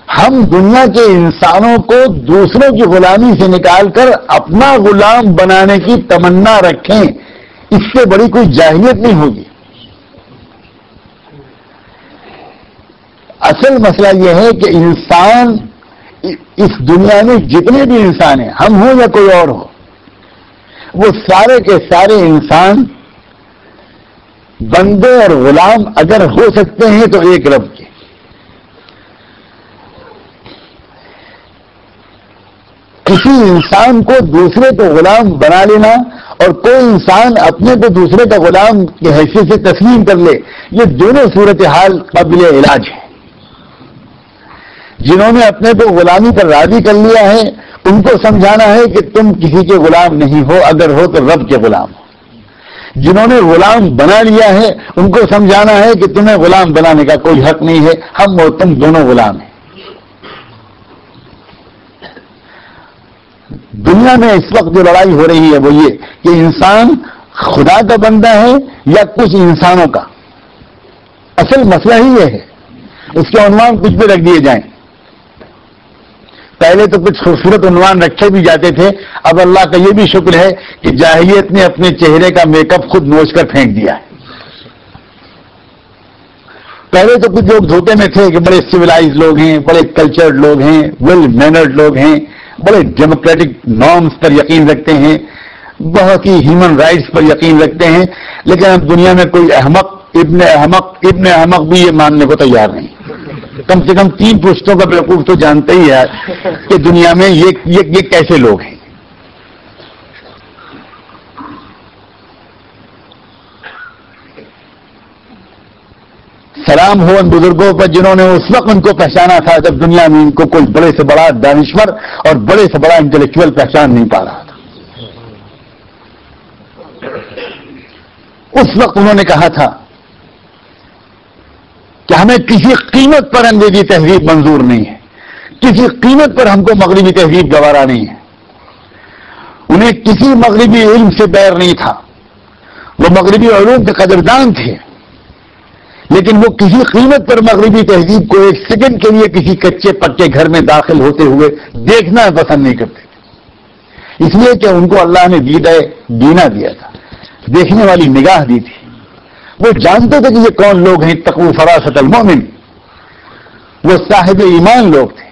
ہم دنیا کے انسانوں کو دوسروں کی غلامی سے نکال کر اپنا غلام بنانے کی تمنا رکھیں، اس سے بڑی کوئی جاہلیت نہیں ہوگی. اصل مسئلہ یہ ہے کہ انسان، اس دنیا میں جتنے بھی انسان ہیں، ہم ہوں یا کوئی اور ہو، وہ سارے کے سارے انسان بندے اور غلام اگر ہو سکتے ہیں تو ایک رب کے. کسی انسان کو دوسرے کو غلام بنا لینا اور کوئی انسان اپنے کو دوسرے کا غلام کی حیثیت سے تسلیم کر لے، یہ دونوں صورتحال قابل علاج ہے۔ جنہوں نے اپنے کو غلامی پر راضی کر لیا ہے ان کو سمجھانا ہے کہ تم کسی کے غلام نہیں ہو، اگر ہو تو رب کے غلام ہو۔ جنہوں نے غلام بنا لیا ہے ان کو سمجھانا ہے کہ تمہیں غلام بنانے کا کوئی حق نہیں ہے، ہم اور تم دونوں غلام ہیں۔ دنیا میں اس وقت جو لڑائی ہو رہی ہے وہ یہ کہ انسان خدا کا بندہ ہے یا کچھ انسانوں کا۔ اصل مسئلہ ہی یہ ہے، اس کے عنوان کچھ بھی رکھ دیے جائیں۔ پہلے تو کچھ خوبصورت عنوان رکھے بھی جاتے تھے، اب اللہ کا یہ بھی شکر ہے کہ جاہلیت نے اپنے چہرے کا میک اپ خود نوچ کر پھینک دیا ہے۔ پہلے تو کچھ لوگ دھوکے میں تھے کہ بڑے سویلائز لوگ ہیں، بڑے کلچرڈ لوگ ہیں، ویل مینرڈ لوگ ہیں، بڑے ڈیموکریٹک نارمز پر یقین رکھتے ہیں، بہت ہی ہیومن رائٹس پر یقین رکھتے ہیں، لیکن اب دنیا میں کوئی ابن احمق بھی یہ ماننے کو تیار نہیں۔ کم سے کم 3 پشتوں کا بیوقوف تو جانتا ہی ہے کہ دنیا میں یہ کیسے لوگ ہیں۔ سلام ہو ان بزرگوں پر جنہوں نے اس وقت ان کو پہچانا تھا جب دنیا میں ان کو کوئی بڑے سے بڑا دانشور اور بڑے سے بڑا انٹلیکچوئل پہچان نہیں پا رہا تھا۔ اس وقت انہوں نے کہا تھا کہ ہمیں کسی قیمت پر انگریزی تہذیب منظور نہیں ہے، کسی قیمت پر ہم کو مغربی تہذیب گوارا نہیں ہے۔ انہیں کسی مغربی علم سے بیر نہیں تھا، وہ مغربی علوم کے قدردان تھے، لیکن وہ کسی قیمت پر مغربی تہذیب کو ایک سیکنڈ کے لیے کسی کچے پکے گھر میں داخل ہوتے ہوئے دیکھنا پسند نہیں کرتے، اس لیے کہ ان کو اللہ نے بینا دیا تھا، دیکھنے والی نگاہ دی تھی۔ وہ جانتے تھے کہ یہ کون لوگ ہیں، تقوی فراست المومن، وہ صاحب ایمان لوگ تھے،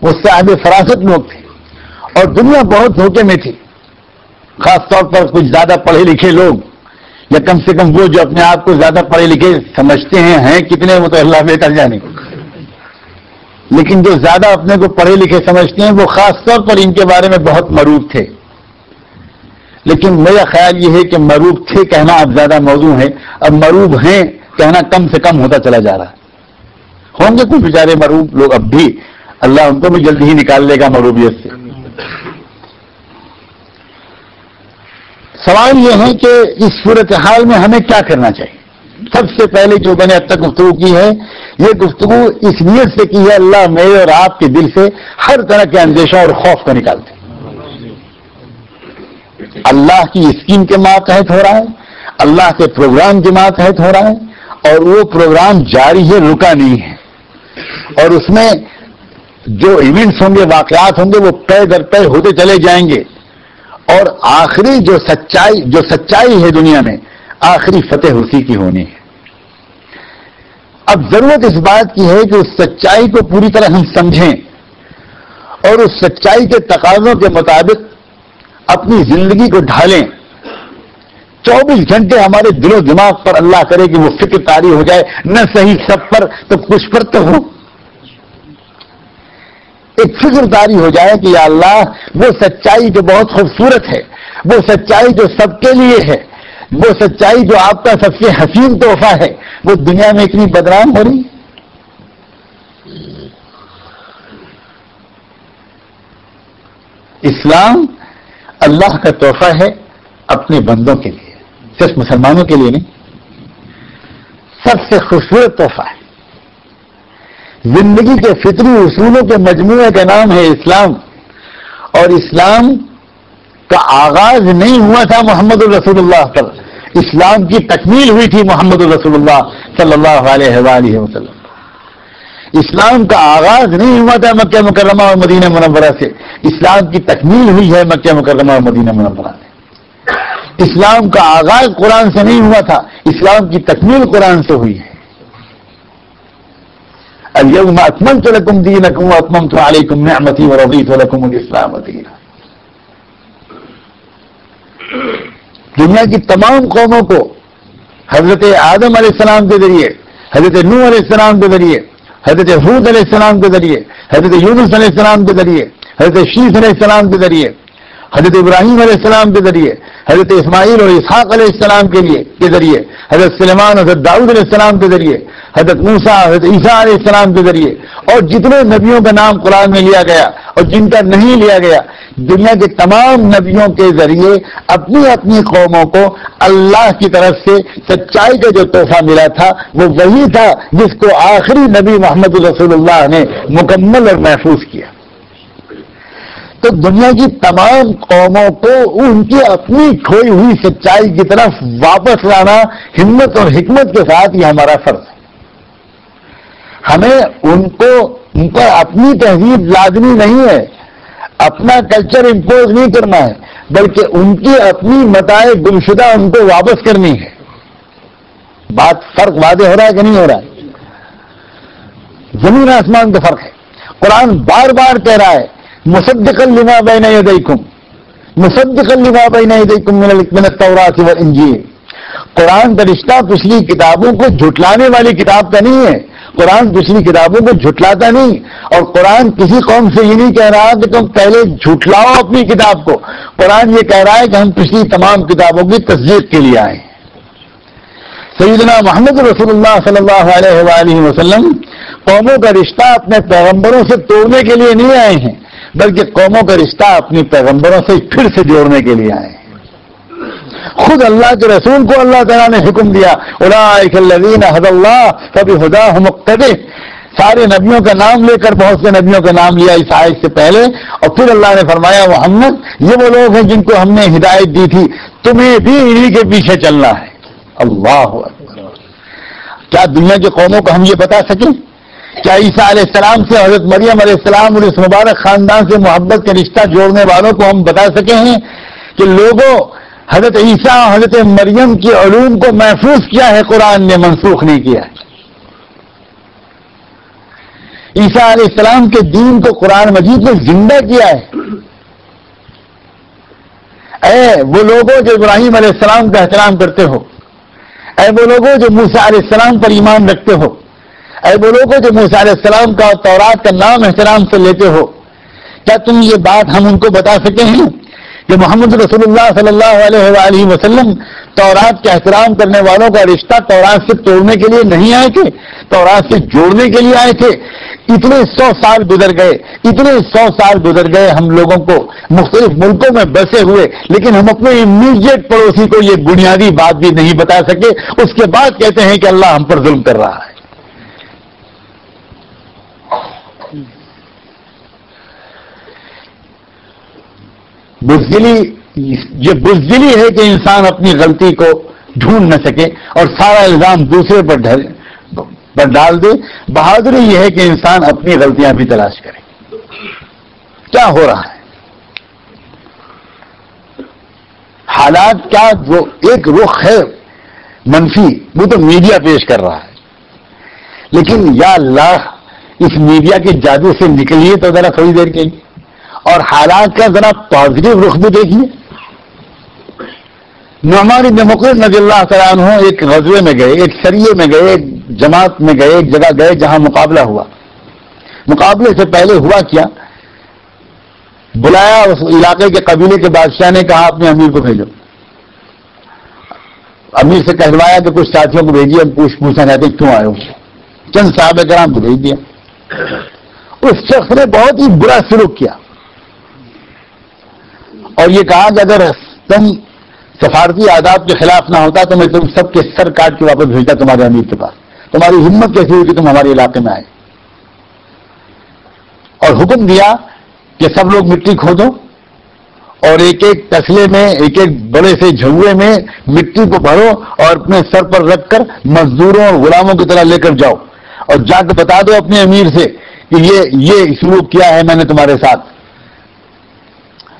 وہ صاحب فراست لوگ تھے، اور دنیا بہت دھوکے میں تھی، خاص طور پر کچھ زیادہ پڑھے لکھے لوگ، یا کم سے کم وہ جو اپنے آپ کو زیادہ پڑھے لکھے سمجھتے ہیں کتنے وہ تو اللہ بہتر جانے، لیکن جو زیادہ اپنے کو پڑھے لکھے سمجھتے ہیں وہ خاص طور پر ان کے بارے میں بہت مروب تھے۔ لیکن میرا خیال یہ ہے کہ مروب تھے کہنا اب زیادہ موضوع ہے، اب مروب ہیں کہنا کم سے کم ہوتا چلا جا رہا ہے۔ ہوں گے کچھ بیچارے مروب لوگ اب بھی، اللہ ان کو بھی جلدی ہی نکال لے گا مروبیت سے۔ سوال یہ ہے کہ اس صورتحال میں ہمیں کیا کرنا چاہیے۔ سب سے پہلے جو میں نے اب تک گفتگو کی ہے، یہ گفتگو اس نیت سے کی ہے اللہ میرے اور آپ کے دل سے ہر طرح کے اندیشہ اور خوف کو نکالتے۔ اللہ کی اسکیم کے ماتحت ہو رہا ہے، اللہ کے پروگرام کے ماتحت ہو رہا ہے، اور وہ پروگرام جاری ہے، رکا نہیں ہے، اور اس میں جو ایونٹس ہوں گے، واقعات ہوں گے، وہ پے در پے ہوتے چلے جائیں گے، اور آخری جو سچائی ہے دنیا میں، آخری فتح اسی کی ہونی ہے۔ اب ضرورت اس بات کی ہے کہ اس سچائی کو پوری طرح ہم سمجھیں اور اس سچائی کے تقاضوں کے مطابق اپنی زندگی کو ڈھالیں۔ 24 گھنٹے ہمارے دل و دماغ پر اللہ کرے کہ وہ فکر طاری ہو جائے، نہ صحیح سب پر تو کچھ پر تو ہو، ایک فکر طاری ہو جائے کہ یا اللہ وہ سچائی جو بہت خوبصورت ہے، وہ سچائی جو سب کے لیے ہے، وہ سچائی جو آپ کا سب سے حسین تحفہ ہے، وہ دنیا میں اتنی بدنام ہو رہی ہے۔ اسلام اللہ کا تحفہ ہے اپنے بندوں کے لیے، صرف مسلمانوں کے لیے نہیں، سب سے خوبصورت تحفہ ہے۔ زندگی کے فطری اصولوں کے مجموعے کا نام ہے اسلام، اور اسلام کا آغاز نہیں ہوا تھا محمد الرسول اللہ پر، اسلام کی تکمیل ہوئی تھی محمد الرسول اللہ صلی اللہ علیہ وآلہ وسلم۔ اسلام کا آغاز نہیں ہوا تھا مکہ مکرمہ اور مدینہ منورہ سے، اسلام کی تکمیل ہوئی ہے مکہ مکرمہ اور مدینہ منورہ سے۔ اسلام کا آغاز قرآن سے نہیں ہوا تھا، اسلام کی تکمیل قرآن سے ہوئی ہے۔ الیوم اکملت لکم دینکم واتممت علیکم نعمتی ورضیت لکم الاسلام دینا۔ دنیا کی تمام قوموں کو حضرت آدم علیہ السلام کے ذریعے، حضرت نوح علیہ السلام کے ذریعے، حضرت ہود علیہ السلام کے ذریعے، حضرت یونس علیہ السلام کے ذریعے، حضرت شیس علیہ السلام کے ذریعے حضرت ابراہیم علیہ السلام کے ذریعے، حضرت اسماعیل اور اسحاق علیہ السلام کے ذریعے، حضرت سلیمان حضرت داؤد علیہ السلام کے ذریعے، حضرت موسیٰ حضرت عیسیٰ علیہ السلام کے ذریعے، اور جتنے نبیوں کا نام قرآن میں لیا گیا اور جن کا نہیں لیا گیا، دنیا کے تمام نبیوں کے ذریعے اپنی اپنی قوموں کو اللہ کی طرف سے سچائی کا جو تحفہ ملا تھا وہ وہی تھا جس کو آخری نبی محمد رسول اللہ نے مکمل اور محفوظ کیا۔ تو دنیا کی تمام قوموں کو ان کی اپنی کھوئی ہوئی سچائی کی طرف واپس لانا ہمت اور حکمت کے ساتھ یہ ہمارا فرض ہے۔ ہمیں ان پر اپنی تہذیب لازمی نہیں ہے، اپنا کلچر امپوز نہیں کرنا ہے، بلکہ ان کی اپنی متاع گمشدہ ان کو واپس کرنی ہے۔ بات فرق واضح ہو رہا ہے کہ نہیں ہو رہا ہے؟ زمین آسمان کا فرق ہے۔ قرآن بار بار کہہ رہا ہے مصدقا لما بین یدیکم، مصدقا لما بین یدیکم من التوراۃ والانجیل۔ قرآن کا رشتہ پچھلی کتابوں کو جھٹلانے والی کتاب کا نہیں ہے، قرآن پچھلی کتابوں کو جھٹلاتا نہیں، اور قرآن کسی قوم سے یہ نہیں کہہ رہا کہ تم پہلے جھٹلاؤ اپنی کتاب کو، قرآن یہ کہہ رہا ہے کہ ہم پچھلی تمام کتابوں کی تصدیق کے لیے آئے ہیں۔ سیدنا محمد رسول اللہ صلی اللہ علیہ وآلہ وسلم قوموں کا رشتہ اپنے پیغمبروں سے توڑنے کے لیے نہیں آئے ہیں، بلکہ قوموں کا رشتہ اپنے پیغمبروں سے پھر سے جوڑنے کے لیے آئے ہیں۔ خود اللہ کے رسول کو اللہ تعالیٰ نے حکم دیا اولئک الذین ھدی اللہ فبھداہ مقتدہ، سارے نبیوں کا نام لے کر بہت سے نبیوں کا نام لیا اس آیت سے پہلے، اور پھر اللہ نے فرمایا محمد یہ وہ لوگ ہیں جن کو ہم نے ہدایت دی تھی، تمہیں بھی انہی کے پیچھے چلنا ہے۔ اللہ اکبر! کیا دنیا کی قوموں کو ہم یہ بتا سکیں؟ کیا عیسیٰ علیہ السلام سے حضرت مریم علیہ السلام اور اس مبارک خاندان سے محبت کا رشتہ جوڑنے والوں کو ہم بتا سکے ہیں کہ لوگوں حضرت عیسیٰ اور حضرت مریم کی علوم کو محفوظ کیا ہے، قرآن نے منسوخ نہیں کیا ہے۔ عیسیٰ علیہ السلام کے دین کو قرآن مجید نے زندہ کیا ہے۔ اے وہ لوگوں جو ابراہیم علیہ السلام کا احترام کرتے ہو، اے وہ لوگوں جو موسیٰ علیہ السلام پر ایمان رکھتے ہو، اے وہ لوگوں جو موسیٰ علیہ السلام کا اور تورات کا نام احترام سے لیتے ہو، کیا تم یہ بات ہم ان کو بتا سکے ہیں کہ محمد رسول اللہ صلی اللہ علیہ وآلہ وسلم تورات کا احترام کرنے والوں کا رشتہ تورات سے توڑنے کے لیے نہیں آئے تھے، تورات سے جوڑنے کے لیے آئے تھے؟ اتنے 100 سال گزر گئے، اتنے 100 سال گزر گئے ہم لوگوں کو مختلف ملکوں میں بسے ہوئے، لیکن ہم اپنے امیڈیٹ پڑوسی کو یہ بنیادی بات بھی نہیں بتا سکے، اس کے بعد کہتے ہیں کہ اللہ ہم پر ظلم کر رہا ہے۔ یہ بزدلی ہے کہ انسان اپنی غلطی کو ڈھونڈ نہ سکے اور سارا الزام دوسرے پر ڈال دے۔ بہادری یہ ہے کہ انسان اپنی غلطیاں بھی تلاش کرے۔ کیا ہو رہا ہے؟ حالات کیا جو ایک رخ ہے منفی وہ تو میڈیا پیش کر رہا ہے، لیکن یا اللہ اس میڈیا کے جادو سے نکلیے تو ذرا تھوڑی دیر کے لیے اور حالات کا ذرا پازیٹو رخ بھی دیکھیے۔ نعمان بن مقرن رضی اللہ تعالیٰ عنہ ایک غزوے میں گئے، ایک سریے میں گئے، ایک جماعت میں گئے، ایک جگہ گئے جہاں مقابلہ ہوا۔ مقابلے سے پہلے ہوا کیا؟ بلایا اس علاقے کے قبیلے کے بادشاہ نے، کہا اپنے امیر کو بھیجو۔ امیر سے کہلوایا کہ کچھ ساتھیوں کو بھیجیے، ہم پوچھنا چاہتے ہیں کیوں آئے ہو۔ چند صحابہ کرام کو بھیج دیا۔ اس شخص نے بہت ہی برا سلوک کیا اور یہ کہا کہ اگر تم سفارتی آداب کے خلاف نہ ہوتا تو میں تم سب کے سر کاٹ کے واپس بھیجتا تمہارے امیر کے پاس۔ تمہاری ہمت کیسی ہوئی کہ تم ہمارے علاقے میں آئے؟ اور حکم دیا کہ سب لوگ مٹی کھودو اور ایک ایک تسلے میں، ایک ایک بڑے سے جھوے میں مٹی کو بھرو اور اپنے سر پر رکھ کر مزدوروں اور غلاموں کی طرح لے کر جاؤ اور جا کے بتا دو اپنے امیر سے کہ یہ سلوک کیا ہے میں نے تمہارے ساتھ۔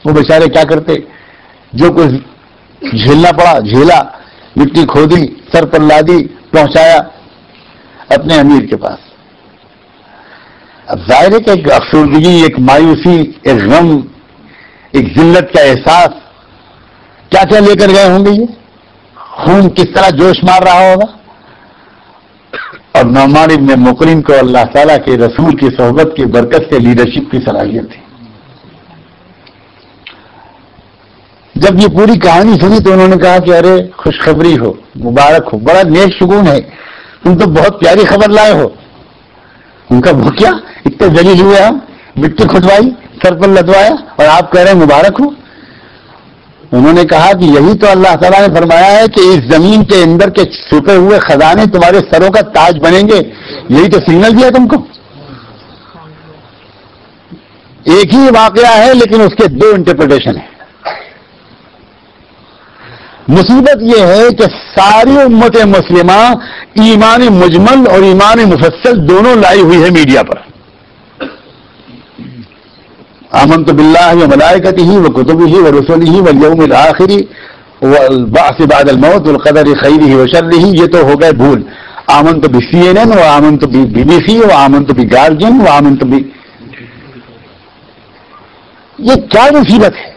وہ بیچارے کیا کرتے، جو کچھ جھیلنا پڑا جھیلا، مٹی کھودی، سر پر لادی، پہنچایا اپنے امیر کے پاس۔ اب ظاہر ہے کہ ایک افسردگی، ایک مایوسی، ایک غم، ایک ذلت کا احساس، کیا کیا لے کر گئے ہوں گے، یہ خون کس طرح جوش مار رہا ہوگا۔ اور نعمان بن مقرن کو اللہ تعالیٰ کے رسول کی صحبت کی برکت سے لیڈرشپ کی صلاحیت تھی۔ جب یہ پوری کہانی سنی تو انہوں نے کہا کہ ارے خوشخبری ہو، مبارک ہو، بڑا نیک شگون ہے، تم تو بہت پیاری خبر لائے ہو. ان کا وہ کیا، اتنے ذلیل ہوئے ہم، مٹی کھٹوائی، سر پر لدوایا، اور آپ کہہ رہے ہیں مبارک ہو. انہوں نے کہا کہ یہی تو اللہ تعالیٰ نے فرمایا ہے کہ اس زمین کے اندر کے چھپے ہوئے خزانے تمہارے سروں کا تاج بنیں گے، یہی تو سگنل دیا تم کو. ایک ہی واقعہ ہے لیکن اس کے دو انٹرپریٹیشن ہیں. مصیبت یہ ہے کہ ساری امت مسلمہ ایمان مجمل اور ایمان مفصل دونوں لائی ہوئی ہے میڈیا پر. آمنت باللہ وملائکتہ وکتبہ ورسلہ والیوم الآخر والبعث بعد الموت والقدر خیرہ وشرہ، یہ تو ہو گئے بھول. آمنت بCNN وآمنت BBC وآمنت بگارجین وآمنت یہ کیا مصیبت ہے؟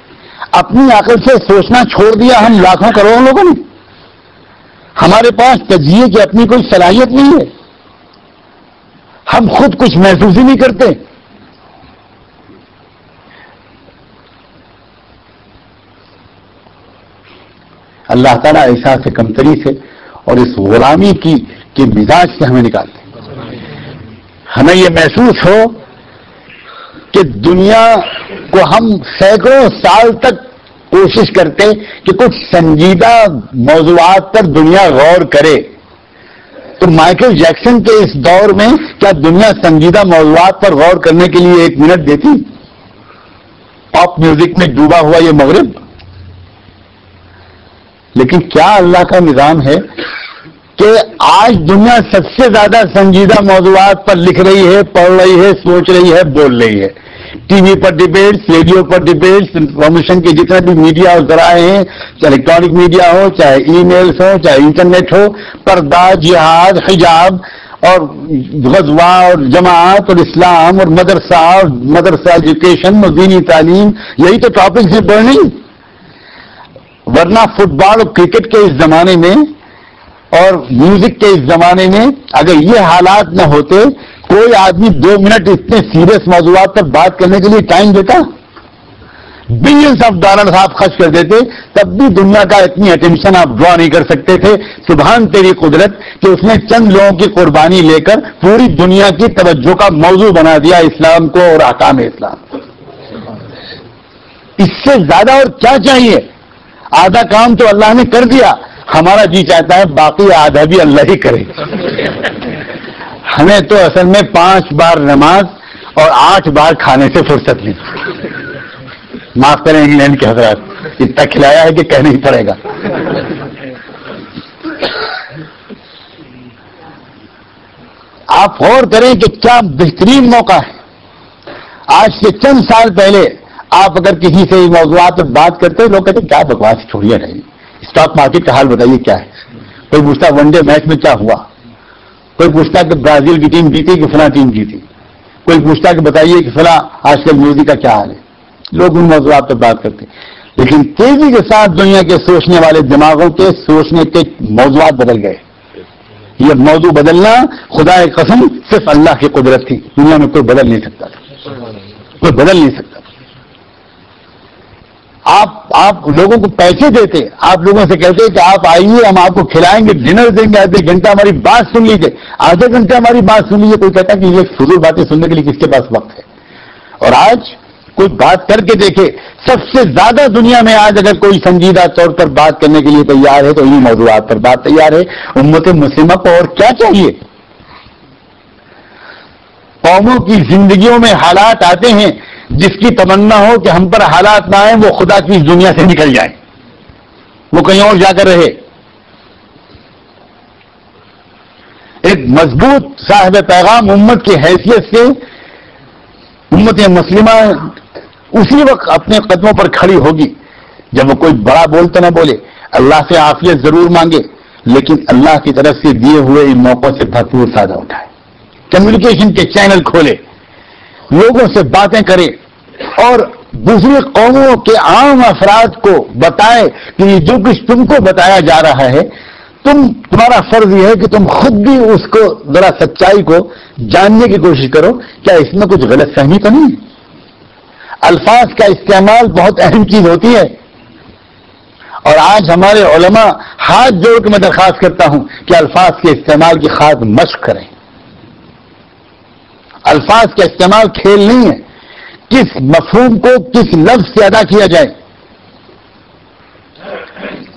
اپنی عقل سے سوچنا چھوڑ دیا ہم لاکھوں کروڑوں لوگوں نے. ہمارے پاس تجزیے کی اپنی کوئی صلاحیت نہیں ہے، ہم خود کچھ محسوس ہی نہیں کرتے. اللہ تعالیٰ احساس سے کمتری سے اور اس غلامی کی مزاج سے ہمیں نکالتے. ہمیں یہ محسوس ہو کہ دنیا کو ہم سینکڑوں سال تک کوشش کرتے کہ کچھ سنجیدہ موضوعات پر دنیا غور کرے، تو مائیکل جیکسن کے اس دور میں کیا دنیا سنجیدہ موضوعات پر غور کرنے کے لیے 1 منٹ دیتی؟ پاپ میوزک میں ڈوبا ہوا یہ مغرب. لیکن کیا اللہ کا نظام ہے کہ آج دنیا سب سے زیادہ سنجیدہ موضوعات پر لکھ رہی ہے، پڑھ رہی ہے، سوچ رہی ہے، بول رہی ہے. ٹی وی پر ڈیبیٹس، ریڈیو پر ڈیبیٹس، انفارمیشن کے جتنے بھی میڈیا اور ذرائع ہیں، چاہے الیکٹرانک میڈیا ہو، چاہے ای میلز ہو، چاہے انٹرنیٹ ہو، پردہ، جہاد، حجاب اور غزوہ اور جماعت اور اسلام اور مدرسہ ایجوکیشن اور دینی تعلیم، یہی تو ٹاپکس ہیں پڑھنی. ورنہ فٹ بال اور کرکٹ کے اس زمانے میں اور میوزک کے اس زمانے میں اگر یہ حالات نہ ہوتے، کوئی آدمی 2 منٹ اتنے سیریس موضوعات پر بات کرنے کے لیے ٹائم دیتا؟ بلینز آف ڈالرز آپ خرچ کر دیتے، تب بھی دنیا کا اتنی اٹینشن آپ ڈرا نہیں کر سکتے تھے. سبحان تیری قدرت کہ اس نے چند لوگوں کی قربانی لے کر پوری دنیا کی توجہ کا موضوع بنا دیا اسلام کو اور احکام اسلام. اس سے زیادہ اور کیا چاہیے؟ آدھا کام تو اللہ نے کر دیا، ہمارا جی چاہتا ہے باقی آدھا بھی اللہ ہی کرے. ہمیں تو اصل میں 5 بار نماز اور 8 بار کھانے سے فرصت نہیں. معاف کریں انگلینڈ کے حضرات، اتنا کھلایا ہے کہ کہنا ہی پڑے گا. آپ غور کریں کہ کیا بہترین موقع ہے. آج سے چند سال پہلے آپ اگر کسی سے موضوعات پر بات کرتے لوگ کہتے کیا بکواس چھوڑیے رہی، اسٹاک مارکیٹ کا حال بتائیے کیا ہے. کوئی پوچھتا ون ڈے میچ میں کیا ہوا، کوئی پوچھتا کہ برازیل کی ٹیم جیتی کہ فلاں ٹیم جیتی، کوئی پوچھتا کہ بتائیے کہ فلاں آج کل میوزک کا کیا حال ہے. لوگ ان موضوعات پر بات کرتے، لیکن تیزی کے ساتھ دنیا کے سوچنے والے دماغوں کے سوچنے کے موضوعات بدل گئے. یہ موضوع بدلنا خدا کی قسم صرف اللہ کی قدرت تھی، دنیا میں کوئی بدل نہیں سکتا تھا، کوئی بدل نہیں سکتا. آپ لوگوں کو پیسے دیتے، آپ لوگوں سے کہتے کہ آپ آئیے ہم آپ کو کھلائیں گے، ڈنر دیں گے، آدھے گھنٹہ ہماری بات سن لیجیے، آدھے گھنٹے ہماری بات سن لیجیے. کوئی کہتا کہ یہ فضول باتیں سننے کے لیے کس کے پاس وقت ہے. اور آج کوئی بات کر کے دیکھے، سب سے زیادہ دنیا میں آج اگر کوئی سنجیدہ طور پر بات کرنے کے لیے تیار ہے تو انہی موضوعات پر بات تیار ہے. امت مسلمہ کو اور کیا چاہیے؟ قوموں کی زندگیوں میں حالات آتے ہیں جس کی تمنا ہو کہ ہم پر حالات نہ آئیں، وہ خدا کی اس دنیا سے نکل جائیں، وہ کہیں اور جا کر رہے. ایک مضبوط صاحب پیغام امت کی حیثیت سے امت مسلمہ اسی وقت اپنے قدموں پر کھڑی ہوگی جب وہ کوئی بڑا بولتا نہ بولے، اللہ سے عافیت ضرور مانگے، لیکن اللہ کی طرف سے دیے ہوئے ان موقعوں سے بھرپور فائدہ اٹھائے، کمیونیکیشن کے چینل کھولے، لوگوں سے باتیں کرے اور دوسری قوموں کے عام افراد کو بتائے کہ یہ جو کچھ تم کو بتایا جا رہا ہے، تمہارا فرض یہ ہے کہ تم خود بھی اس کو ذرا سچائی کو جاننے کی کوشش کرو، کیا اس میں کچھ غلط فہمی تو نہیں ہے. الفاظ کا استعمال بہت اہم چیز ہوتی ہے. اور آج ہمارے علماء ہاتھ جوڑ کے میں درخواست کرتا ہوں کہ الفاظ کے استعمال کی خاص مشق کریں. الفاظ کا استعمال کھیل نہیں ہے. کس مفہوم کو کس لفظ سے ادا کیا جائے,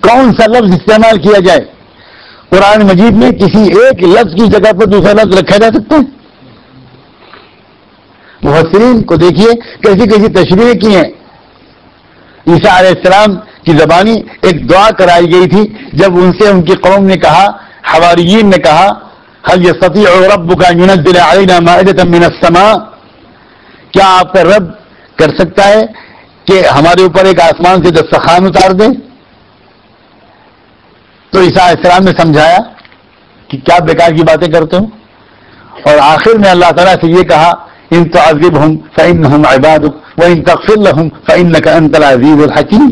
کون سا لفظ استعمال کیا جائے. قرآن مجید میں کسی ایک لفظ کی جگہ پر دوسرا لفظ رکھا جا سکتا ہے؟ مفسرین کو دیکھیے کیسی کیسی تشریح کی ہیں. عیسیٰ علیہ السلام کی زبانی ایک دعا کرائی گئی تھی جب ان سے ان کی قوم نے کہا, حواریین نے کہا, هل يستطيع ربك ان ينزل علينا مائدة من السماء, کیا آپ کا رب کر سکتا ہے کہ ہمارے اوپر ایک آسمان سے دسترخوان اتار دے؟ تو عیسیٰ علیہ السلام نے سمجھایا کہ کیا بیکار کی باتیں کرتے ہو, اور آخر میں اللہ تعالیٰ سے یہ کہا ان تعذبهم فإنهم عبادك وإن تغفر لهم فإنك أنت العزيز الحكيم.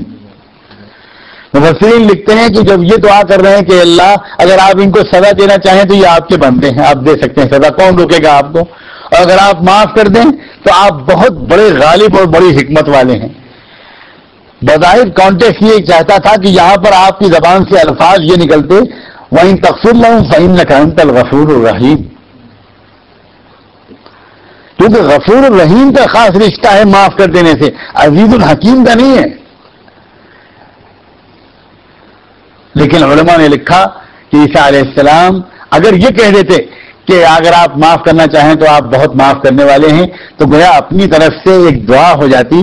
مفسرین لکھتے ہیں کہ جب یہ دعا کر رہے ہیں کہ اللہ اگر آپ ان کو سزا دینا چاہیں تو یہ آپ کے بندے ہیں, آپ دے سکتے ہیں سزا, کون روکے گا آپ کو, اور اگر آپ معاف کر دیں تو آپ بہت بڑے غالب اور بڑی حکمت والے ہیں. بظاہر کانٹیکسٹ یہ چاہتا تھا کہ یہاں پر آپ کی زبان سے الفاظ یہ نکلتے وَإِن تَغْفِرْ لَهُمْ فَإِنَّكَ أَنْتَ الْغَفُورُ الرَّحِيمُ, کیونکہ غفور الرحیم کا خاص رشتہ ہے معاف کر دینے سے, عزیز الحکیم کا نہیں ہے. لیکن علماء نے لکھا کہ عیسیٰ علیہ السلام اگر یہ کہہ دیتے کہ اگر آپ معاف کرنا چاہیں تو آپ بہت معاف کرنے والے ہیں, تو گویا اپنی طرف سے ایک دعا ہو جاتی,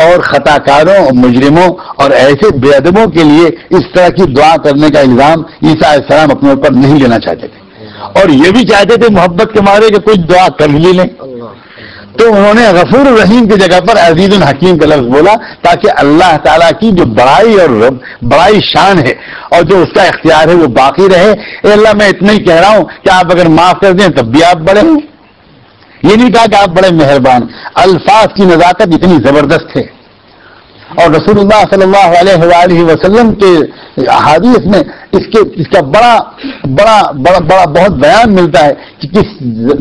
اور خطا کاروں اور مجرموں اور ایسے بے ادبوں کے لیے اس طرح کی دعا کرنے کا الزام عیسیٰ علیہ السلام اپنے اوپر نہیں لینا چاہتے تھے, اور یہ بھی چاہتے تھے محبت کے مارے کہ کچھ دعا کر ہی لیں. تو انہوں نے غفور الرحیم کی جگہ پر عزیز الحکیم کا لفظ بولا تاکہ اللہ تعالیٰ کی جو بڑائی اور بڑائی شان ہے اور جو اس کا اختیار ہے وہ باقی رہے. اے اللہ میں اتنا ہی کہہ رہا ہوں کہ آپ اگر معاف کر دیں تب بھی آپ بڑے ہیں. یہ نہیں کہا کہ آپ بڑے مہربان. الفاظ کی نزاکت اتنی زبردست ہے, اور رسول اللہ صلی اللہ علیہ وآلہ وسلم کے احادیث میں اس کا بڑا بہت بیان ملتا ہے کہ کس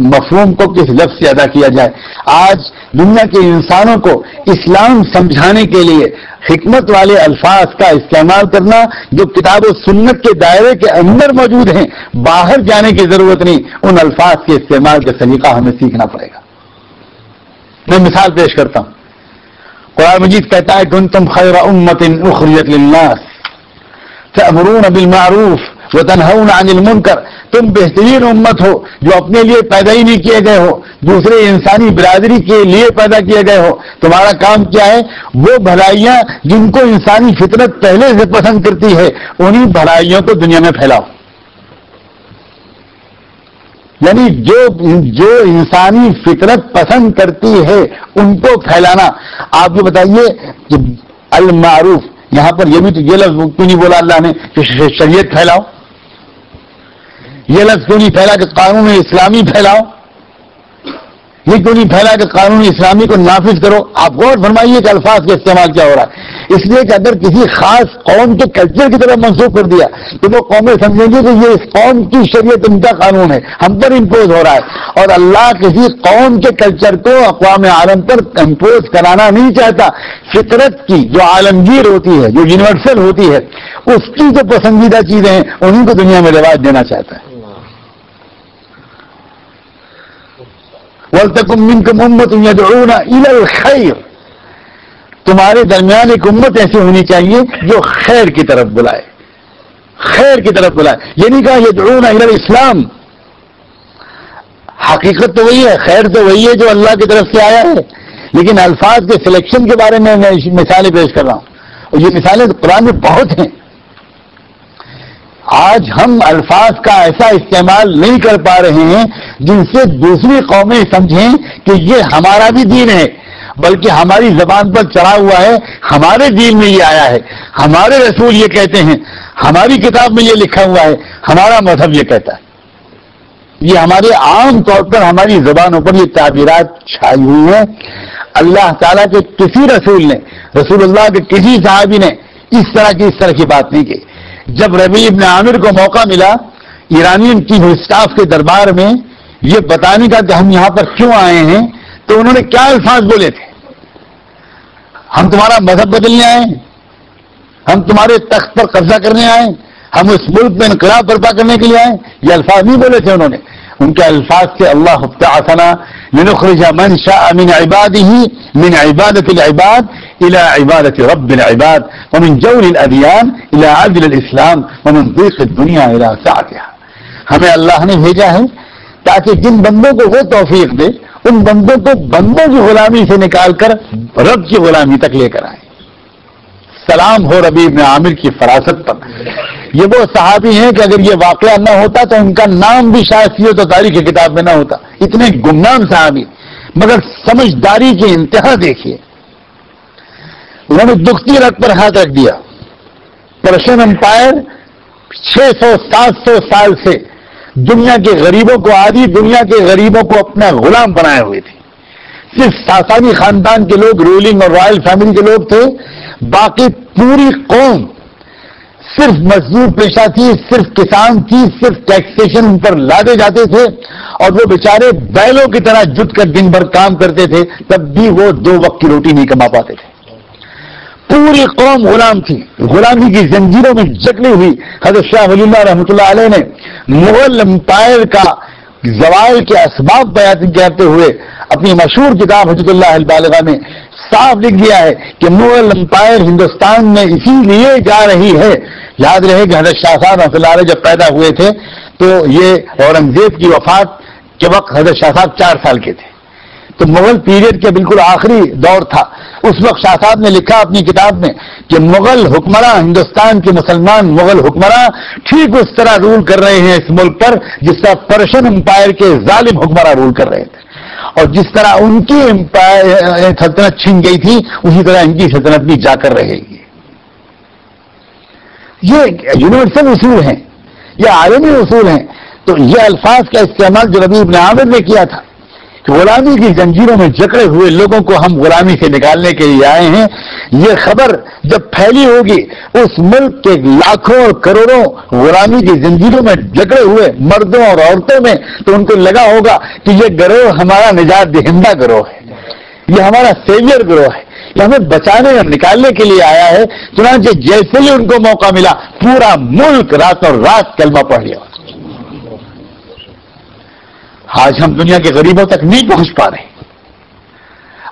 مفہوم کو کس لفظ سے ادا کیا جائے. آج دنیا کے انسانوں کو اسلام سمجھانے کے لیے حکمت والے الفاظ کا استعمال کرنا جو کتاب و سنت کے دائرے کے اندر موجود ہیں, باہر جانے کی ضرورت نہیں, ان الفاظ کے استعمال کا سلیقہ ہمیں سیکھنا پڑے گا. میں مثال پیش کرتا ہوں. قرآن مجید کہتا ہے کنتم خیر امت اخرجت للناس تأمرون بالمعروف وتنہون عن المنکر, تم بہترین امت ہو جو اپنے لیے پیدا ہی نہیں کیے گئے ہو, دوسرے انسانی برادری کے لیے پیدا کیے گئے ہو. تمہارا کام کیا ہے؟ وہ بھلائیاں جن کو انسانی فطرت پہلے سے پسند کرتی ہے انہی بھلائیوں کو دنیا میں پھیلاؤ. یعنی جو انسانی فطرت پسند کرتی ہے ان کو پھیلانا. آپ یہ بتائیے کہ المعروف, یہاں پر یہ بھی تو یہ لفظ کیوں نہیں بولا اللہ نے کہ شریعت پھیلاؤ؟ یہ لفظ کیوں نہیں پھیلا کہ قانون اسلامی پھیلاؤ؟ یہ کیوں نہیں پھیلا کہ قانون اسلامی کو نافذ کرو؟ آپ غور فرمائیے کہ الفاظ کا استعمال کیا ہو رہا ہے. اس لیے کہ اگر کسی خاص قوم کے کلچر کی طرف منسوخ کر دیا تو وہ قومیں سمجھیں گے کہ یہ اس قوم کی شریعت ان کا قانون ہے, ہم پر امپوز ہو رہا ہے. اور اللہ کسی قوم کے کلچر کو اقوام عالم پر امپوز کرانا نہیں چاہتا. فطرت کی جو عالمگیر ہوتی ہے, جو یونیورسل ہوتی ہے, اس کی جو پسندیدہ چیزیں ہیں انہیں کو دنیا میں رواج دینا چاہتا ہے. وَلْتَكُن مِّنكُمْ أُمَّةٌ يَدْعُونَ إِلَى الْخَيْرِ, تمہارے درمیان ایک امت ایسی ہونی چاہیے جو خیر کی طرف بلائے, خیر کی طرف بلائے. یہ نہیں کہا يدعون إلى الإسلام, حقیقت تو وہی ہے, خیر تو وہی ہے جو اللہ کی طرف سے آیا ہے, لیکن الفاظ کے سلیکشن کے بارے میں مثالیں پیش کر رہا ہوں, اور یہ مثالیں قرآن میں بہت ہیں. آج ہم الفاظ کا ایسا استعمال نہیں کر پا رہے ہیں جن سے دوسری قومیں سمجھیں کہ یہ ہمارا بھی دین ہے, بلکہ ہماری زبان پر چڑھا ہوا ہے, ہمارے دین میں یہ آیا ہے, ہمارے رسول یہ کہتے ہیں, ہماری کتاب میں یہ لکھا ہوا ہے, ہمارا مذہب یہ کہتا ہے. یہ ہمارے عام طور پر ہماری زبانوں پر یہ تعبیرات چھائی ہوئی ہیں. اللہ تعالیٰ کے کسی رسول نے, رسول اللہ کے کسی صحابی نے اس طرح کی بات نہیں کی. جب ربیع ابن عامر کو موقع ملا ایرانین چیف اسٹاف کے دربار میں یہ بتانے کا کہ ہم یہاں پر کیوں آئے ہیں, تو انہوں نے کیا الفاظ بولے تھے؟ ہم تمہارا مذہب بدلنے آئے ہیں, ہم تمہارے تخت پر قبضہ کرنے آئے, ہم اس ملک میں انقلاب برپا کرنے کے لیے آئے. یہ الفاظ نہیں بولے تھے انہوں نے. ان کے الفاظ سے اللہ ابتعثنا لنخرج من شاء من عباده من عبادة العباد الى عبادة رب العباد ومن جور الادیان الى عدل الاسلام ومن ضيق الدنيا الى سعتها. ہمیں اللہ نے بھیجا ہے تاکہ جن بندوں کو وہ توفیق دے, ان بندوں کو بندوں کی غلامی سے نکال کر رب کی غلامی تک لے کر آئے. سلام ہو ربیع بن عامر کی فراست پر. یہ وہ صحابی ہیں کہ اگر یہ واقعہ نہ ہوتا تو ان کا نام بھی شاید سیرت و تاریخ کی کتاب میں نہ ہوتا. اتنے گمنام صحابی, مگر سمجھداری کی انتہا دیکھیے. انہوں نے دکھتی رگ پر ہاتھ رکھ دیا. پرشین امپائر 600-700 سال سے دنیا کے غریبوں کو, آدھی دنیا کے غریبوں کو اپنا غلام بنائے ہوئے تھے. صرف ساسانی خاندان کے لوگ, رولنگ اور رائل فیملی کے لوگ تھے. باقی پوری قوم صرف مزدور پیشہ تھی, صرف کسان تھی, صرف ٹیکسیشن ان پر لادے جاتے تھے اور وہ بیچارے بیلوں کی طرح جت کر دن بھر کام کرتے تھے, تب بھی وہ 2 وقت کی روٹی نہیں کما پاتے تھے. پوری قوم غلام تھی, غلامی کی زنجیروں میں جکڑی ہوئی. حضرت شاہ ولی اللہ رحمۃ اللہ علیہ نے مغل امپائر کا زوال کے اسباب بیان کرتے ہوئے اپنی مشہور کتاب حجت اللہ البالغہ میں صاف لکھ دیا ہے کہ مغل امپائر ہندوستان میں اسی لیے جا رہی ہے. یاد رہے کہ حضرت شاہ صاحب رحمۃ اللہ علیہ جب پیدا ہوئے تھے تو یہ اورنگزیب کی وفات کے وقت حضرت شاہ صاحب 4 سال کے تھے, تو مغل پیریڈ کے بالکل آخری دور تھا. اس وقت شاہ صاحب نے لکھا اپنی کتاب میں کہ مغل حکمراں, ہندوستان کے مسلمان مغل حکمراں ٹھیک اس طرح رول کر رہے ہیں اس ملک پر جس طرح پرشین امپائر کے ظالم حکمراں رول کر رہے تھے, اور جس طرح ان کی سلطنت چھن گئی تھی اسی طرح ان کی سلطنت بھی جا کر رہے گی. یہ یونیورسل اصول ہیں, یہ عالمی اصول ہیں. تو یہ الفاظ کا استعمال جو ربیع بن عامر نے کیا تھا کہ غلامی کی زنجیروں میں جکڑے ہوئے لوگوں کو ہم غلامی سے نکالنے کے لیے آئے ہیں, یہ خبر جب پھیلی ہوگی اس ملک کے لاکھوں اور کروڑوں غلامی کی زنجیروں میں جکڑے ہوئے مردوں اور عورتوں میں, تو ان کو لگا ہوگا کہ یہ گروہ ہمارا نجات دہندہ گروہ ہے, یہ ہمارا سیویئر گروہ ہے, یہ ہمیں بچانے اور نکالنے کے لیے آیا ہے. چنانچہ جیسے ہی ان کو موقع ملا پورا ملک راتوں رات کلمہ پڑھ لیا. آج ہم دنیا کے غریبوں تک نہیں پہنچ پا رہے.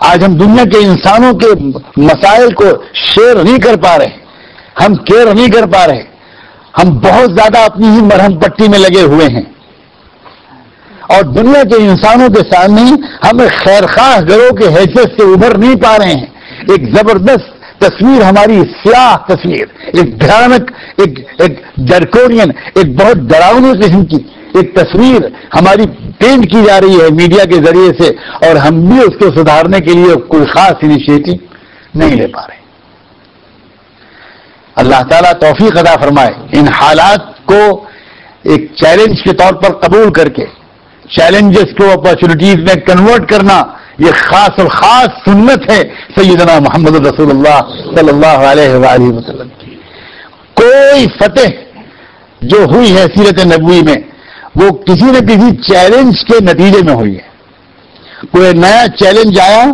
آج ہم دنیا کے انسانوں کے مسائل کو شیئر نہیں کر پا رہے, ہم کیئر نہیں کر پا رہے. ہم بہت زیادہ اپنی ہی مرہم پٹی میں لگے ہوئے ہیں اور دنیا کے انسانوں کے سامنے ہم خیر خواہ گروہ کے حیثیت سے ابھر نہیں پا رہے ہیں. ایک زبردست تصویر, ہماری سیاہ تصویر, ایک بھیانک, ایک ڈرکونین, ایک بہت ڈراؤنی قسم کی ایک تصویر ہماری پینٹ کی جا رہی ہے میڈیا کے ذریعے سے, اور ہم بھی اس کو سدھارنے کے لیے کوئی خاص انیشیٹو نہیں لے پا رہے. اللہ تعالیٰ توفیق عطا فرمائے. ان حالات کو ایک چیلنج کے طور پر قبول کر کے چیلنجز کو اپرچونٹیز میں کنورٹ کرنا, یہ خاص اور خاص سنت ہے سیدنا محمد رسول اللہ صلی اللہ علیہ وآلہ وسلم کی. کوئی فتح جو ہوئی ہے سیرت نبوی میں وہ کسی نہ کسی چیلنج کے نتیجے میں ہوئی ہے. کوئی نیا چیلنج آیا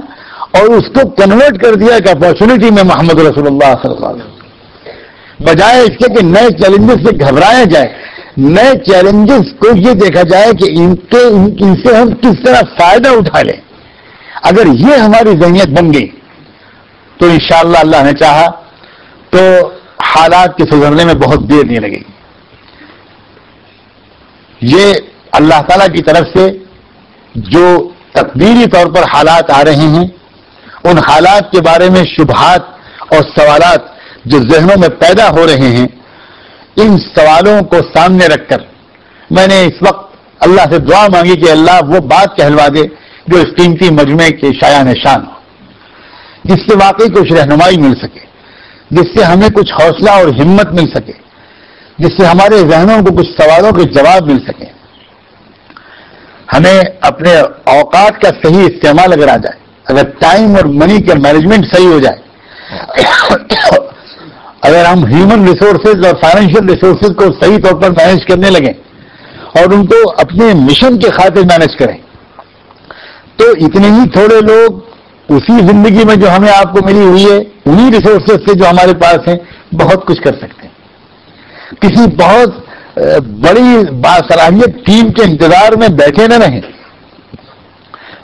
اور اس کو کنورٹ کر دیا کہ اپرچونٹی میں محمد رسول اللہ صلی اللہ علیہ وسلم, بجائے اس کے کہ نئے چیلنجز سے گھبرایا جائے, نئے چیلنجز کو یہ دیکھا جائے کہ ان سے ہم کس طرح فائدہ اٹھا لیں. اگر یہ ہماری ذہنیت بن گئی تو انشاءاللہ اللہ نے چاہا تو حالات کے سدھرنے میں بہت دیر نہیں لگے گی. یہ اللہ تعالیٰ کی طرف سے جو تقدیری طور پر حالات آ رہے ہیں, ان حالات کے بارے میں شبہات اور سوالات جو ذہنوں میں پیدا ہو رہے ہیں, ان سوالوں کو سامنے رکھ کر میں نے اس وقت اللہ سے دعا مانگی کہ اللہ وہ بات کہلوا دے جو اس قیمتی مجمع کے شایان نشان ہو, جس سے واقعی کچھ رہنمائی مل سکے, جس سے ہمیں کچھ حوصلہ اور ہمت مل سکے, جس سے ہمارے ذہنوں کو کچھ سوالوں کے جواب مل سکیں. ہمیں اپنے اوقات کا صحیح استعمال اگر آ جائے, اگر ٹائم اور منی کا مینجمنٹ صحیح ہو جائے, اگر ہم ہیومن ریسورسز اور فائنینشیل ریسورسز کو صحیح طور پر مینیج کرنے لگیں اور ان کو اپنے مشن کے خاطر مینیج کریں, تو اتنے ہی تھوڑے لوگ اسی زندگی میں جو ہمیں آپ کو ملی ہوئی ہے انہی ریسورسز سے جو ہمارے پاس ہیں بہت کچھ کر سکتے ہیں. کسی بہت بڑی باصلاحیت ٹیم کے انتظار میں بیٹھے نہ رہیں.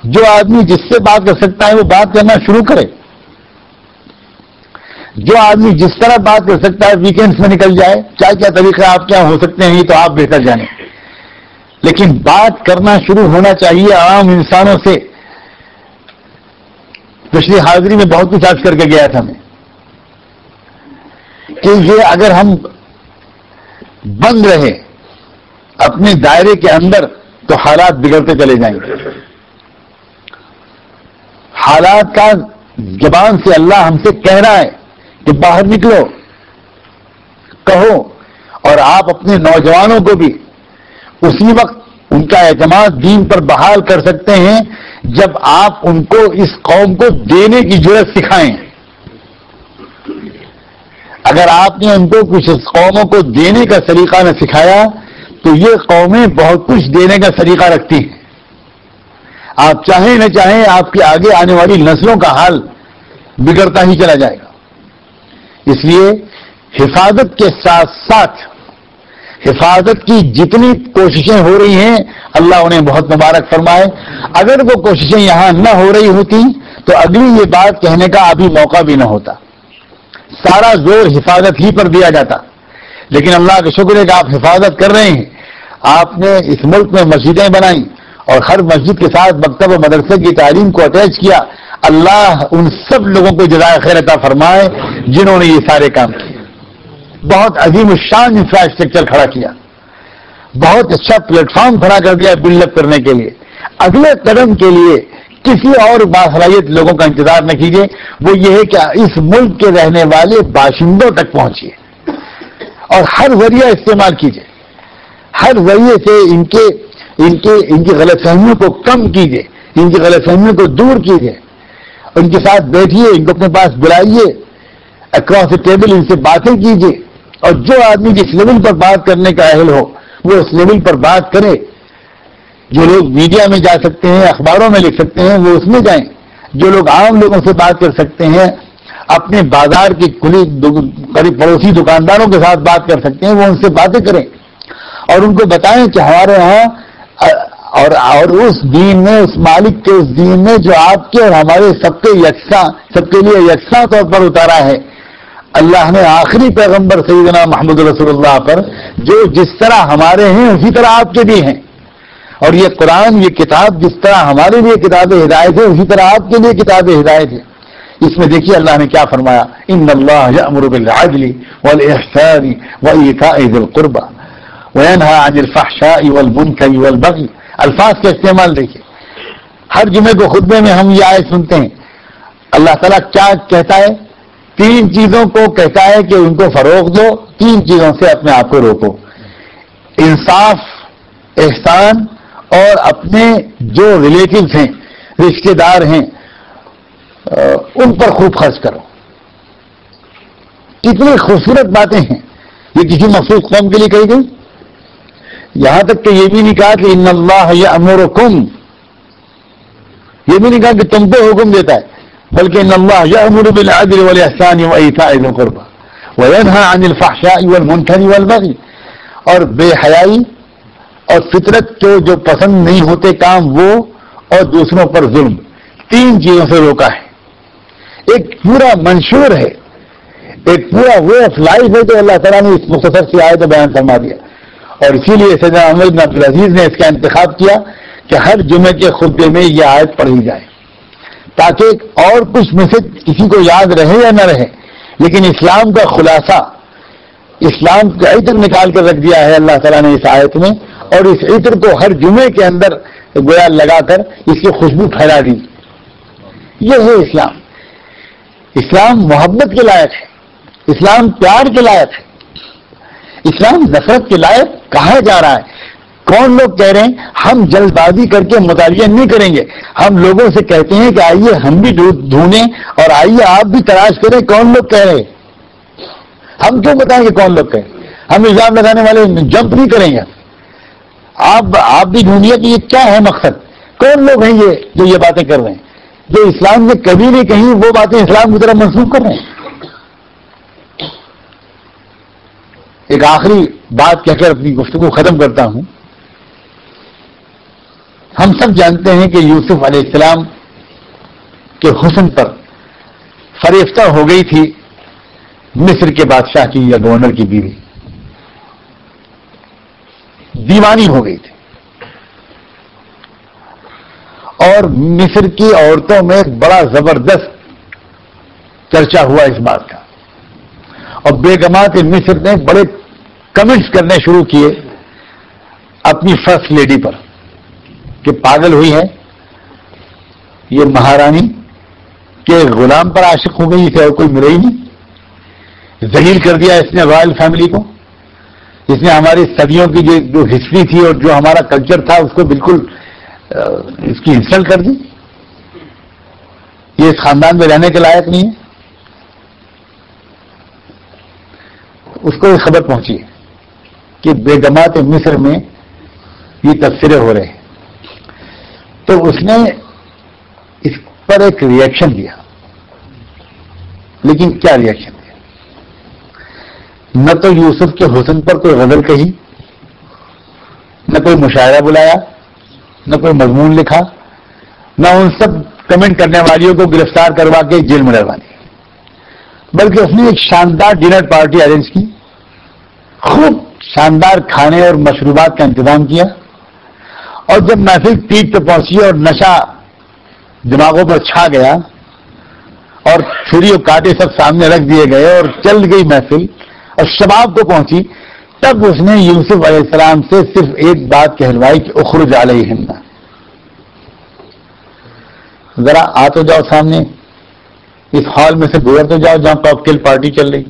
جو آدمی جس سے بات کر سکتا ہے وہ بات کرنا شروع کرے. جو آدمی جس طرح بات کر سکتا ہے ویکینڈز میں نکل جائے. کیا کیا طریقے آپ کیا ہو سکتے ہیں یہ تو آپ بہتر جانیں, لیکن بات کرنا شروع ہونا چاہیے عام انسانوں سے. پچھلی حاضری میں بہت کچھ عرض کر کے گیا تھا میں کہ یہ اگر ہم بند رہے اپنے دائرے کے اندر تو حالات بگڑتے چلے جائیں گے. حالات کا زبان سے اللہ ہم سے کہہ رہا ہے کہ باہر نکلو, کہو. اور آپ اپنے نوجوانوں کو بھی اسی وقت ان کا اعتماد دین پر بحال کر سکتے ہیں جب آپ ان کو اس قوم کو دینے کی جرات سکھائیں. اگر آپ نے ان کو کچھ اس قوموں کو دینے کا سلیقہ نہ سکھایا تو یہ قومیں بہت کچھ دینے کا سلیقہ رکھتی ہیں. آپ چاہیں نہ چاہیں آپ کی آگے آنے والی نسلوں کا حال بگڑتا ہی چلا جائے گا. اس لیے حفاظت کے ساتھ ساتھ حفاظت کی جتنی کوششیں ہو رہی ہیں اللہ انہیں بہت مبارک فرمائے. اگر وہ کوششیں یہاں نہ ہو رہی ہوتی تو اگلی یہ بات کہنے کا ابھی موقع بھی نہ ہوتا. سارا زور حفاظت ہی پر دیا جاتا. لیکن اللہ کا شکر ہے کہ آپ حفاظت کر رہے ہیں. آپ نے اس ملک میں مسجدیں بنائیں اور ہر مسجد کے ساتھ مکتب و مدرسے کی تعلیم کو اٹیچ کیا. اللہ ان سب لوگوں کو جزائے خیر عطا فرمائے جنہوں نے یہ سارے کام کیے. بہت عظیم الشان انفراسٹرکچر کھڑا کیا, بہت اچھا پلیٹ فارم کھڑا کر دیا بلڈ اپ کرنے کے لیے. اگلے قدم کے لیے کسی اور باصلاحیت لوگوں کا انتظار نہ کیجیے. وہ یہ ہے کہ اس ملک کے رہنے والے باشندوں تک پہنچیے اور ہر ذریعہ استعمال کیجیے. ہر ذریعے سے ان کی غلط فہمیوں کو کم کیجیے, ان کی غلط فہمیوں کو دور کیجیے. ان کے ساتھ بیٹھیے, ان کو اپنے پاس بلائیے, اکراس دا ٹیبل ان سے باتیں کیجیے. اور جو آدمی جس لیول پر بات کرنے کا اہل ہو وہ اس لیول پر بات کرے. جو لوگ میڈیا میں جا سکتے ہیں, اخباروں میں لکھ سکتے ہیں, وہ اس میں جائیں. جو لوگ عام لوگوں سے بات کر سکتے ہیں, اپنے بازار کی قریب پڑوسی دکانداروں کے ساتھ بات کر سکتے ہیں, وہ ان سے باتیں کریں اور ان کو بتائیں کہ ہمارے یہاں اور اس دین میں, اس مالک کے اس دین میں جو آپ کے اور ہمارے سب کے لیے یکساں طور پر اتارا ہے. اللہ نے آخری پیغمبر سیدنا محمد رسول اللہ پر جو جس طرح ہمارے ہیں اسی طرح آپ کے بھی ہیں. اور یہ قرآن, یہ کتاب جس طرح ہمارے لیے کتاب ہدایت ہے اسی طرح آپ کے لیے کتاب ہدایت ہے. اس میں دیکھیے اللہ نے کیا فرمایا, ان اللہ یأمر بالعدل والاحسان وایتاء ذی القربى وینہی عن الفحشاء والمنکر والبغی. الفاظ کا استعمال دیکھیے. ہر جمعے کو خطبے میں ہم یہ آیت سنتے ہیں. اللہ تعالیٰ کیا کہتا ہے؟ 3 چیزوں کو کہتا ہے کہ ان کو فروغ دو, 3 چیزوں سے اپنے آپ کو روکو. انصاف, احسان اور اپنے جو ریلیٹیوز ہیں, رشتے دار ہیں, ان پر خوب خرچ کرو. کتنی خوبصورت باتیں ہیں. یہ کسی مخصوص قوم کے لیے کہی گئی. یہاں تک کہ یہ بھی نہیں کہا کہ ان اللہ یأمرکم, یہ بھی نہیں کہا کہ تم کو حکم دیتا ہے, بلکہ ان اللہ یأمر بالعدل والاحسان وایتاء ذی القربى وینہی عن الفحشاء والمنکر والبغی. اور بے حیائی اور فطرت کو جو پسند نہیں ہوتے کام وہ, اور دوسروں پر ظلم, 3 چیزوں سے روکا ہے. ایک پورا منشور ہے, ایک پورا وے آف لائف ہے جو اللہ تعالیٰ نے اس مختصر سی آیت بیان فرما دیا. اور اسی لیے سیدنا عمر بن عبدالعزیز نے اس کا انتخاب کیا کہ ہر جمعے کے خطبے میں یہ آیت پڑھی جائے تاکہ اور کچھ میسج کسی کو یاد رہے یا نہ رہے, لیکن اسلام کا خلاصہ, اسلام کا عطر نکال کر رکھ دیا ہے اللہ تعالیٰ نے اس آیت میں. اور اس عطر کو ہر جمعے کے اندر گویا لگا کر اس کی خوشبو پھیلا دی. یہ ہے اسلام. اسلام محبت کے لائق ہے, اسلام پیار کے لائق ہے, اسلام نفرت کے لائق کہا جا رہا ہے. کون لوگ کہہ رہے ہیں ہم جلد بازی کر کے مطالعہ نہیں کریں گے, ہم لوگوں سے کہتے ہیں کہ آئیے ہم بھی ڈھونڈیں اور آئیے آپ بھی تلاش کریں. کون لوگ کہہ رہے ہیں؟ ہم کیوں بتائیں گے کون لوگ کہیں؟ ہم الزام لگانے والے جمپ نہیں کریں گے. آپ بھی ڈھونڈیے کہ یہ کیا ہے مقصد, کون لوگ ہیں یہ جو یہ باتیں کر رہے ہیں. جو اسلام نے کبھی نہیں کہیں وہ باتیں اسلام کی طرف منسوخ کر رہے ہیں. ایک آخری بات کہہ کر اپنی گفتگو ختم کرتا ہوں. ہم سب جانتے ہیں کہ یوسف علیہ السلام کے حسن پر فریفتہ ہو گئی تھی مصر کے بادشاہ کی یا گورنر کی بیوی, دیوانی ہو گئی تھی. اور مصر کی عورتوں میں ایک بڑا زبردست چرچا ہوا اس بات کا, اور بیگمات مصر نے بڑے کمنٹس کرنے شروع کیے اپنی فرسٹ لیڈی پر کہ پاگل ہوئی ہے, یہ مہارانی کے غلام پر عاشق ہو گئی, اسے اور کوئی ملے ہی نہیں. ذلیل کر دیا اس نے رائل فیملی کو, اس نے ہماری صدیوں کی جو ہسٹری تھی اور جو ہمارا کلچر تھا اس کو بالکل اس کی انسلٹ کر دی. یہ اس خاندان میں رہنے کے لائق نہیں ہے. اس کو یہ خبر پہنچی ہے کہ بیگمات مصر میں یہ تبصرے ہو رہے ہیں, تو اس نے اس پر ایک ری ایکشن دیا. لیکن کیا ری ایکشن دیا؟ نہ تو یوسف کے حسن پر کوئی غزل کہی, نہ کوئی مشاعرہ بلایا, نہ کوئی مضمون لکھا, نہ ان سب کمنٹ کرنے والیوں کو گرفتار کروا کے جیل میں ڈلوا دیا, بلکہ اس نے ایک شاندار ڈنر پارٹی ارینج کی, خوب شاندار کھانے اور مشروبات کا انتظام کیا. اور جب محفل پیک پہ پہنچی اور نشہ دماغوں پر چھا گیا اور چھری اور کانٹے سب سامنے رکھ دیے گئے اور چل گئی محفل اور شباب کو پہنچی, تب اس نے یوسف علیہ السلام سے صرف ایک بات کہلوائی کہ اخرج علیہن, ذرا آ تو جاؤ سامنے, اس ہال میں سے گزر تو جاؤ جہاں کاکٹیل پارٹی چل رہی.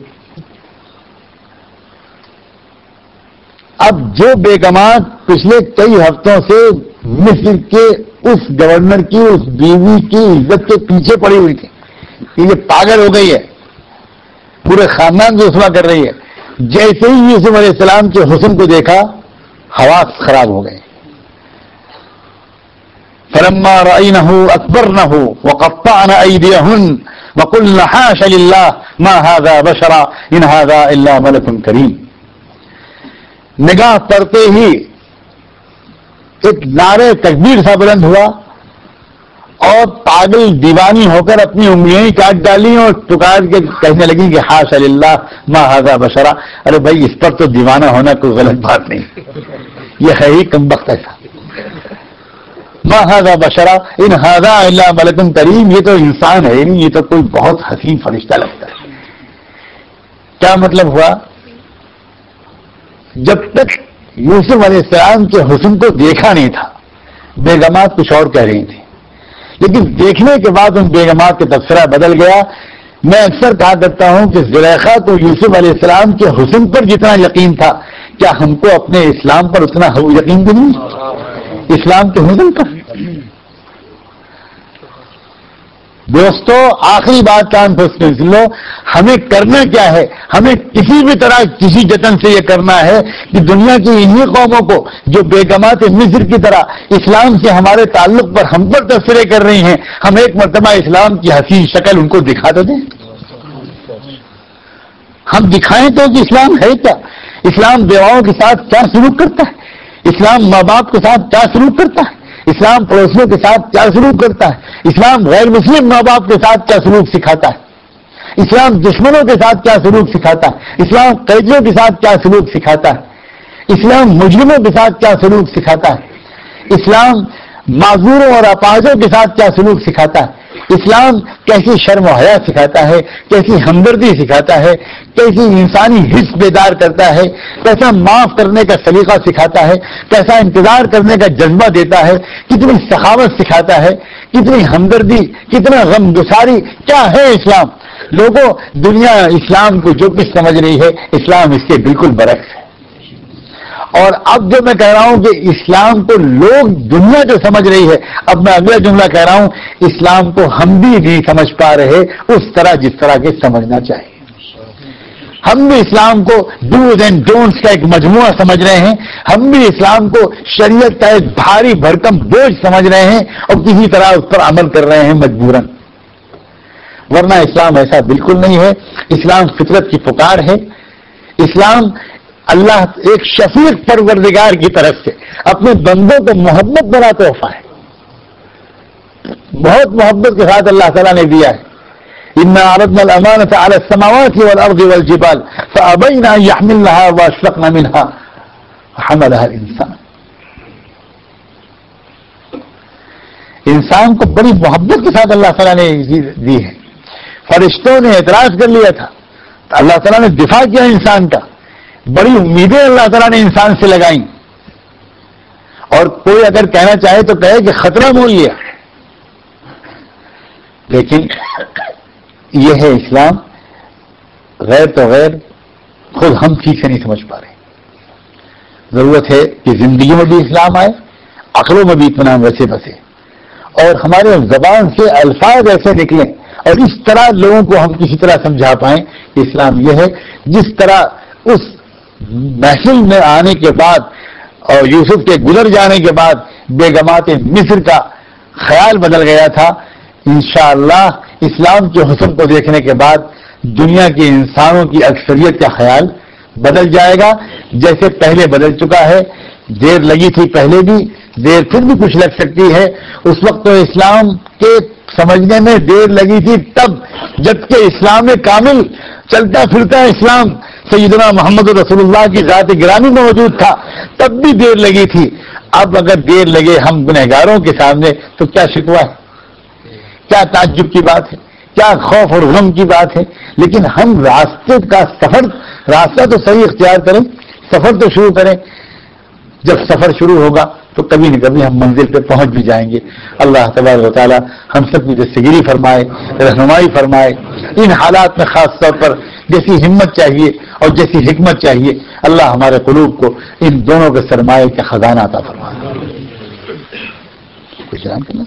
اب جو بیگمات پچھلے کئی ہفتوں سے مصر کے اس گورنر کی اس بیوی کی عزت کے پیچھے پڑی ہوئی تھی کہ یہ پاگل ہو گئی ہے, پورے خاندان کو رسوا کر رہی ہے, جیسے ہی یوسف علیہ السلام کے حسن کو دیکھا حواس خراب ہو گئے. فلما رأينه أكبرنه وقطعن أيديهن وقلن حاش لله ما هذا بشرا إن هذا إلا ملك كريم. نگاہ پڑتے ہی ایک نعرے تکبیر سا بلند ہوا اور پاگل دیوانی ہو کر اپنی انگلیاں کاٹ ڈالی اور پکار کے کہنے لگی کہ حاشا للہ ما ھذا بشرا. ارے بھائی اس پر تو دیوانہ ہونا کوئی غلط بات نہیں, یہ ہے ہی کمبخت ایسا. ما ھذا بشرا ان ھذا الا ملک کریم, یہ تو انسان ہے نہیں, یہ تو کوئی بہت حسین فرشتہ لگتا ہے. کیا مطلب ہوا؟ جب تک یوسف علیہ السلام کے حسن کو دیکھا نہیں تھا بیگمات کچھ اور کہہ رہی تھیں, لیکن دیکھنے کے بعد ان بیگمات کا تبصرہ بدل گیا. میں اکثر کہا کرتا ہوں کہ زلیخا کو یوسف علیہ السلام کے حسن پر جتنا یقین تھا, کیا ہم کو اپنے اسلام پر اتنا یقین بھی نہیں, اسلام کے حسن پر. دوستو آخری بات کان پھنس کے سن لو, ہمیں کرنا کیا ہے؟ ہمیں کسی بھی طرح کسی جتن سے یہ کرنا ہے کہ دنیا کی انہی قوموں کو جو بیگمات مصر کی طرح اسلام سے ہمارے تعلق پر ہم پر تبصرے کر رہی ہیں, ہم ایک مرتبہ اسلام کی حسین شکل ان کو دکھا تو دیں. ہم دکھائیں تو کہ اسلام ہے کیا, اسلام بیواؤں کے ساتھ کیا سلوک کرتا ہے, اسلام ماں باپ کے ساتھ کیا سلوک کرتا ہے, اسلام پڑوسیوں کے ساتھ کیا سلوک کرتا ہے, اسلام غیر مسلم ماں باپ کے ساتھ کیا سلوک سکھاتا ہے, اسلام دشمنوں کے ساتھ کیا سلوک سکھاتا ہے, اسلام قیدیوں کے ساتھ کیا سلوک سکھاتا ہے, اسلام مجرموں کے ساتھ کیا سلوک سکھاتا ہے, اسلام معذوروں اور اپاہجوں کے ساتھ کیا سلوک سکھاتا ہے, اسلام کیسی شرم و حیا سکھاتا ہے, کیسی ہمدردی سکھاتا ہے, کیسی انسانی حس بیدار کرتا ہے, کیسا معاف کرنے کا سلیقہ سکھاتا ہے, کیسا انتظار کرنے کا جذبہ دیتا ہے, کتنی سخاوت سکھاتا ہے, کتنی ہمدردی, کتنا غم گساری, کیا ہے اسلام. لوگوں دنیا اسلام کو جو کچھ سمجھ رہی ہے اسلام اس کے بالکل برعکس ہے. اور اب جو میں کہہ رہا ہوں کہ اسلام کو لوگ دنیا جو سمجھ رہی ہے, اب میں اگلا جملہ کہہ رہا ہوں, اسلام کو ہم بھی نہیں سمجھ پا رہے اس طرح جس طرح کے سمجھنا چاہیے. ہم بھی اسلام کو ڈوز اینڈ ڈونٹس کا ایک مجموعہ سمجھ رہے ہیں, ہم بھی اسلام کو شریعت کا ایک بھاری بھرکم بوجھ سمجھ رہے ہیں اور کسی طرح اس پر عمل کر رہے ہیں مجبوراً. ورنہ اسلام ایسا بالکل نہیں ہے. اسلام فطرت کی پکار ہے. اسلام اللہ ایک شفیق پروردگار کی طرف سے اپنے بندوں کو محبت بنا تحفہ ہے, بہت محبت کے ساتھ اللہ تعالیٰ نے دیا ہے. إنا عرضنا الأمانة على السماوات والأرض والجبال فأبين أن يحملنها وأشفقن منها وحملها الإنسان. انسان کو بڑی محبت کے ساتھ اللہ تعالیٰ نے دی ہے. فرشتوں نے اعتراض کر لیا تھا تو اللہ تعالیٰ نے دفاع کیا انسان کا. بڑی امیدیں اللہ تعالیٰ نے انسان سے لگائیں, اور کوئی اگر کہنا چاہے تو کہے کہ خطرہ مول لیا. لیکن یہ ہے اسلام. غیر تو غیر خود ہم ٹھیک سے نہیں سمجھ پا رہے. ضرورت ہے کہ زندگی میں بھی اسلام آئے, عقلوں میں بھی اطمینان ویسے بسے, اور ہمارے زبان سے الفاظ ایسے نکلیں اور اس طرح لوگوں کو ہم کسی طرح سمجھا پائیں کہ اسلام یہ ہے. جس طرح اس محفل میں آنے کے بعد اور یوسف کے گزر جانے کے بعد بیگمات مصر کا خیال بدل گیا تھا, انشاءاللہ اسلام کے حسن کو دیکھنے کے بعد دنیا کے انسانوں کی اکثریت کا خیال بدل جائے گا, جیسے پہلے بدل چکا ہے. دیر لگی تھی پہلے بھی, دیر پھر بھی کچھ لگ سکتی ہے. اس وقت تو اسلام کے سمجھنے میں دیر لگی تھی تب, جبکہ اسلام کامل چلتا پھرتا اسلام سیدنا محمد رسول اللہ کی ذات گرامی میں موجود تھا, تب بھی دیر لگی تھی. اب اگر دیر لگے ہم گنہگاروں کے سامنے تو کیا شکوہ ہے, کیا تعجب کی بات ہے, کیا خوف اور غم کی بات ہے. لیکن ہم راستہ تو صحیح اختیار کریں, سفر تو شروع کریں. جب سفر شروع ہوگا تو کبھی نہ کبھی ہم منزل پہ پہنچ بھی جائیں گے. اللہ تبارک و تعالی ہم سب کی دستگیری فرمائے, رہنمائی فرمائے. ان حالات میں خاص طور پر جیسی ہمت چاہیے اور جیسی حکمت چاہیے, اللہ ہمارے قلوب کو ان دونوں کے سرمایے کا خزانہ عطا فرمائے. کچھ جان کرنا.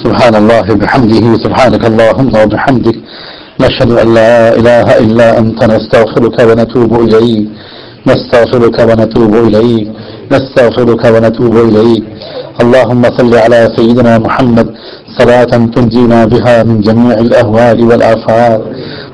سبحان الله بحمده سبحانك اللهم وبحمدك نشهد أن لا إله إلا أنت نستغفرك ونتوب إليك نستغفرك ونتوب إليك نستغفرك ونتوب إليك. اللهم صل على سيدنا محمد صلاة تنجينا بها من جميع الأهوال والآفات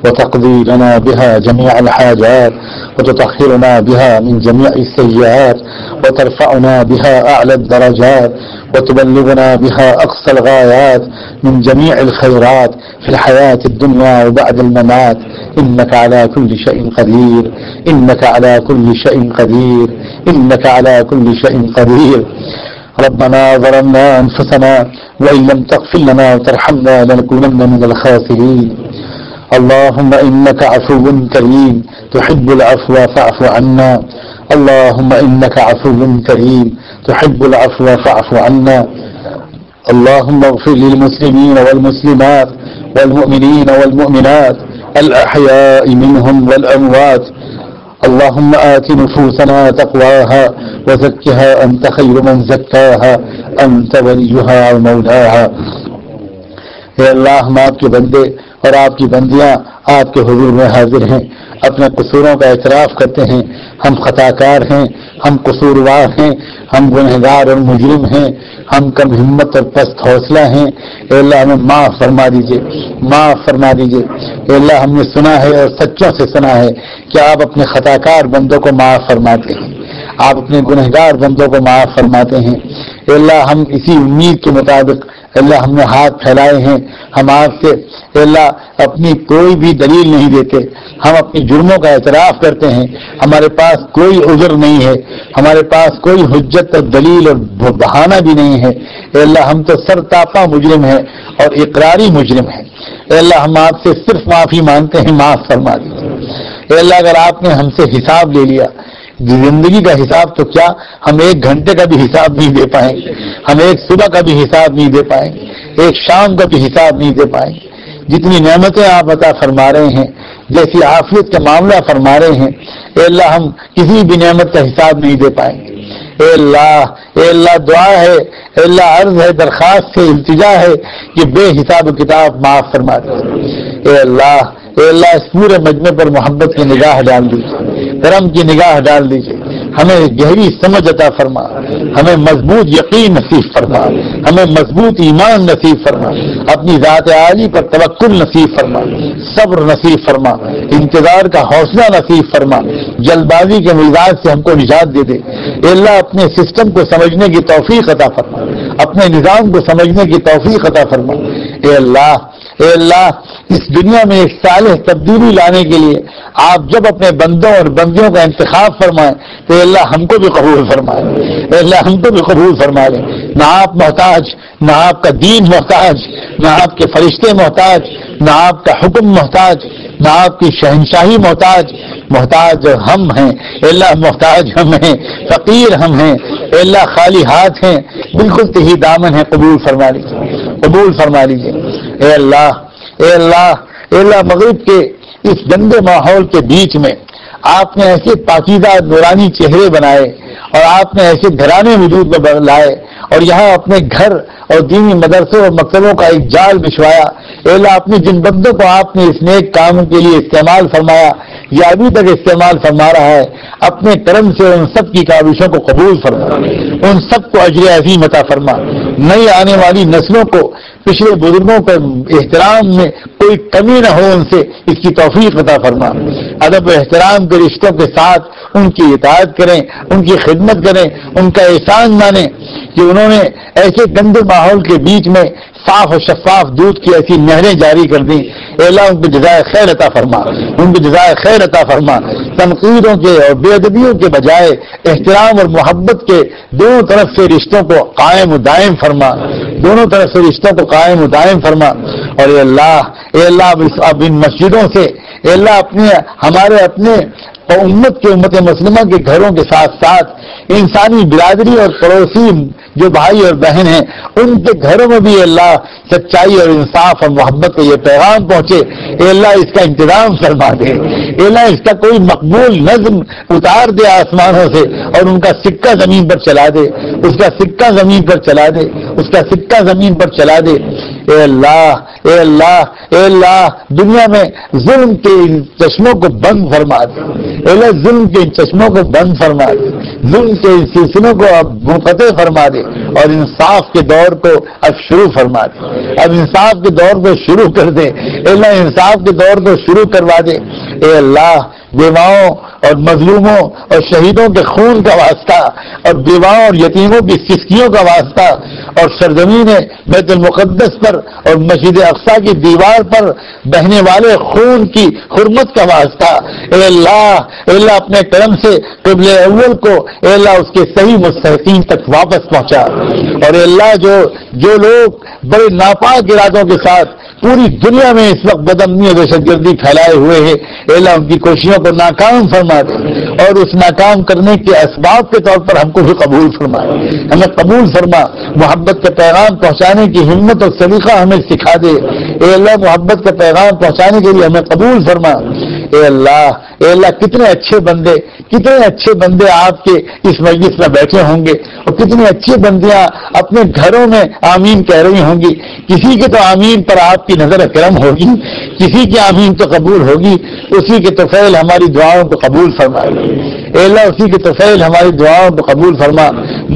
وتقضي لنا بها جميع الحاجات وتطهرنا بها من جميع السيئات وترفعنا بها أعلى الدرجات وتبلغنا بها أقصى الغايات من جميع الخيرات في الحياة الدنيا وبعد الممات. إنك على كل شيء قدير إنك على كل شيء قدير إنك على كل شيء قدير. ربنا ظلمنا أنفسنا وإن لم تغفر لنا وترحمنا لنكونن من الخاسرين. اللهم إنك عفو كريم تحب العفو فاعف عنا. اللهم إنك عفو كريم تحب العفو فاعف عنا. اللهم اغفر للمسلمين والمسلمات والمؤمنين والمؤمنات الأحياء منهم والأموات. اللهم آت نفوسنا تقواها وزكها أنت خير من زكاها أنت وليها ومولاها. اے اللہ, ہم آپ کے بندے اور آپ کی بندیاں آپ کے حضور میں حاضر ہیں, اپنے قصوروں کا اعتراف کرتے ہیں. ہم خطا کار ہیں, ہم قصوروار ہیں, ہم گنہگار اور مجرم ہیں, ہم کم ہمت اور پست حوصلہ ہیں. اے اللہ ہمیں معاف فرما دیجئے, معاف فرما دیجئے. اے اللہ ہم نے سنا ہے اور سچوں سے سنا ہے کہ آپ اپنے خطا کار بندوں کو معاف فرماتے ہیں, آپ اپنے گنہگار بندوں کو معاف فرماتے ہیں. اے اللہ ہم اسی امید کے مطابق اللہ ہم نے ہاتھ پھیلائے ہیں. ہم آپ سے اے اللہ اپنی کوئی بھی دلیل نہیں دیتے, ہم اپنی جرموں کا اعتراف کرتے ہیں. ہمارے پاس کوئی عذر نہیں ہے, ہمارے پاس کوئی حجت اور دلیل اور بہانہ بھی نہیں ہے. اے اللہ ہم تو سر تاپا مجرم ہیں اور اقراری مجرم ہیں. اے اللہ ہم آپ سے صرف معافی مانگتے ہیں, معاف فرما دیجیے. اے اللہ اگر آپ نے ہم سے حساب لے لیا, زندگی کا حساب تو کیا, ہم 1 گھنٹے کا بھی حساب نہیں دے پائیں گے, ہم ایک صبح کا بھی حساب نہیں دے پائیں گے, ایک شام کا بھی حساب نہیں دے پائیں گے. جتنی نعمتیں آپ عطا فرما رہے ہیں, جیسی عافیت کا معاملہ فرما رہے ہیں, اے اللہ ہم کسی بھی نعمت کا حساب نہیں دے پائیں گے. اے اللہ دعا ہے, اے اللہ عرض ہے, درخواست ہے, التجا ہے کہ بے حساب و کتاب معاف فرما دے. اے اللہ اے اللہ اس پورے مجمع پر محبت کی نگاہ ڈال دیجیے، کرم کی نگاہ ڈال دیجیے، ہمیں گہری سمجھ عطا فرما، ہمیں مضبوط یقین نصیب فرما، ہمیں مضبوط ایمان نصیب فرما، اپنی ذات عالی پر توکل نصیب فرما، صبر نصیب فرما، انتظار کا حوصلہ نصیب فرما، جلد بازی کے مزاج سے ہم کو نجات دے دے۔ اے اللہ اپنے سسٹم کو سمجھنے کی توفیق عطا فرما، اپنے نظام کو سمجھنے کی توفیق عطا فرما۔ اے اللہ اس دنیا میں ایک صالح تبدیلی لانے کے لیے آپ جب اپنے بندوں اور بندیوں کا انتخاب فرمائیں تو اے اللہ ہم کو بھی قبول فرمائیں، اے اللہ ہم کو بھی قبول فرما لیں۔ نہ آپ محتاج، نہ آپ کا دین محتاج، نہ آپ کے فرشتے محتاج، نہ آپ کا حکم محتاج، نہ آپ کی شہنشاہی محتاج ہم ہیں۔ اے اللہ محتاج ہم ہیں، فقیر ہم ہیں، اے اللہ خالی ہاتھ ہیں، بالکل تہی دامن ہے، قبول فرما لیجیے، قبول فرما لیجیے۔ اے اللہ اے اللہ اے اللہ مغرب کے اس گندے ماحول کے بیچ میں آپ نے ایسے پاکیزہ نورانی چہرے بنائے اور آپ نے ایسے گھرانے وجود میں لائے اور یہاں اپنے گھر اور دینی مدرسوں اور مکتبوں کا ایک جال بچھوایا۔ اے اللہ اپنے جن بندوں کو آپ نے اس نیک کام کے لیے استعمال فرمایا یا ابھی تک استعمال فرما رہا ہے، اپنے کرم سے ان سب کی کاوشوں کو قبول فرما، ان سب کو اجر عظیم عطا فرما۔ نئی آنے والی نسلوں کو پچھلے بزرگوں کے احترام میں کوئی کمی نہ ہو، ان سے اس کی توفیق عطا فرما۔ ادب و احترام کے رشتوں کے ساتھ ان کی اطاعت کریں، ان کی خدمت کریں، ان کا احسان مانیں کہ انہوں نے ایسے گندے ماحول کے بیچ میں صاف اور شفاف دودھ کی ایسی نہریں جاری کر دیں۔ اے اللہ ان کو جزائے خیر عطا فرما، ان کو جزائے خیر عطا فرما۔ تنقیدوں کے اور بے ادبیوں کے بجائے احترام اور محبت کے دونوں طرف سے رشتوں کو قائم و دائم فرما، دونوں طرف سے رشتوں کو قائم و دائم فرما۔ اور اے اللہ اب ان مسجدوں سے اے اللہ ہمارے اپنے امت مسلمہ کے گھروں کے ساتھ ساتھ انسانی برادری اور پڑوسی جو بھائی اور بہن ہیں ان کے گھروں میں بھی اللہ سچائی اور انصاف اور محبت کا یہ پیغام پہنچے۔ اے اللہ اس کا انتظام فرما دے، اے اللہ اس کا کوئی مقبول نظم اتار دے آسمانوں سے اور ان کا سکہ زمین پر چلا دے، اس کا سکہ زمین پر چلا دے، اس کا سکہ زمین پر چلا دے۔ اے اللہ اے اللہ اے اللہ دنیا میں ظلم کے چشموں کو بند فرما دے، اے اللہ ظلم کے چشموں کو بند فرما دے، ظلم کے سلسلوں کو اب منقطع فرما دے اور انصاف کے دور کو اب شروع فرما دے، اب انصاف کے دور کو شروع کر دے، اے اللہ انصاف کے دور کو شروع کروا دے۔ اے اللہ بیواؤں اور مظلوموں اور شہیدوں کے خون کا واسطہ اور بیواؤں اور یتیموں کی سسکیوں کا واسطہ اور سرزمین بیت المقدس پر اور مسجد اقصی کی دیوار پر بہنے والے خون کی حرمت کا واسطہ اے اللہ اپنے کرم سے قبلہ اول کو اے اللہ اس کے صحیح مستحقین تک واپس پہنچا۔ اور اے اللہ جو لوگ بڑے ناپاک ارادوں کے ساتھ پوری دنیا میں اس وقت بدامنی اور دہشت گردی پھیلائے ہوئے ہیں، اے اللہ ان کی کوششوں کو ناکام فرما دے اور اس ناکام کرنے کے اسباب کے طور پر ہم کو بھی قبول فرما، ہمیں قبول فرما۔ محبت کا پیغام پہنچانے کی ہمت اور سلیقہ ہمیں سکھا دے، اے اللہ محبت کا پیغام پہنچانے کے لیے ہمیں قبول فرما۔ اے اللہ کتنے اچھے بندے آپ کے اس مجلس میں بیٹھے ہوں گے اور کتنی اچھی بندیاں اپنے گھروں میں آمین کہہ رہی ہوں گی۔ کسی کے تو آمین پر آپ کی نظر کرم ہوگی، کسی کی آمین تو قبول ہوگی، اسی کے توفیل ہماری دعاؤں کو قبول فرما۔ اے اللہ اسی کے توفیل ہماری دعاؤں کو قبول فرما۔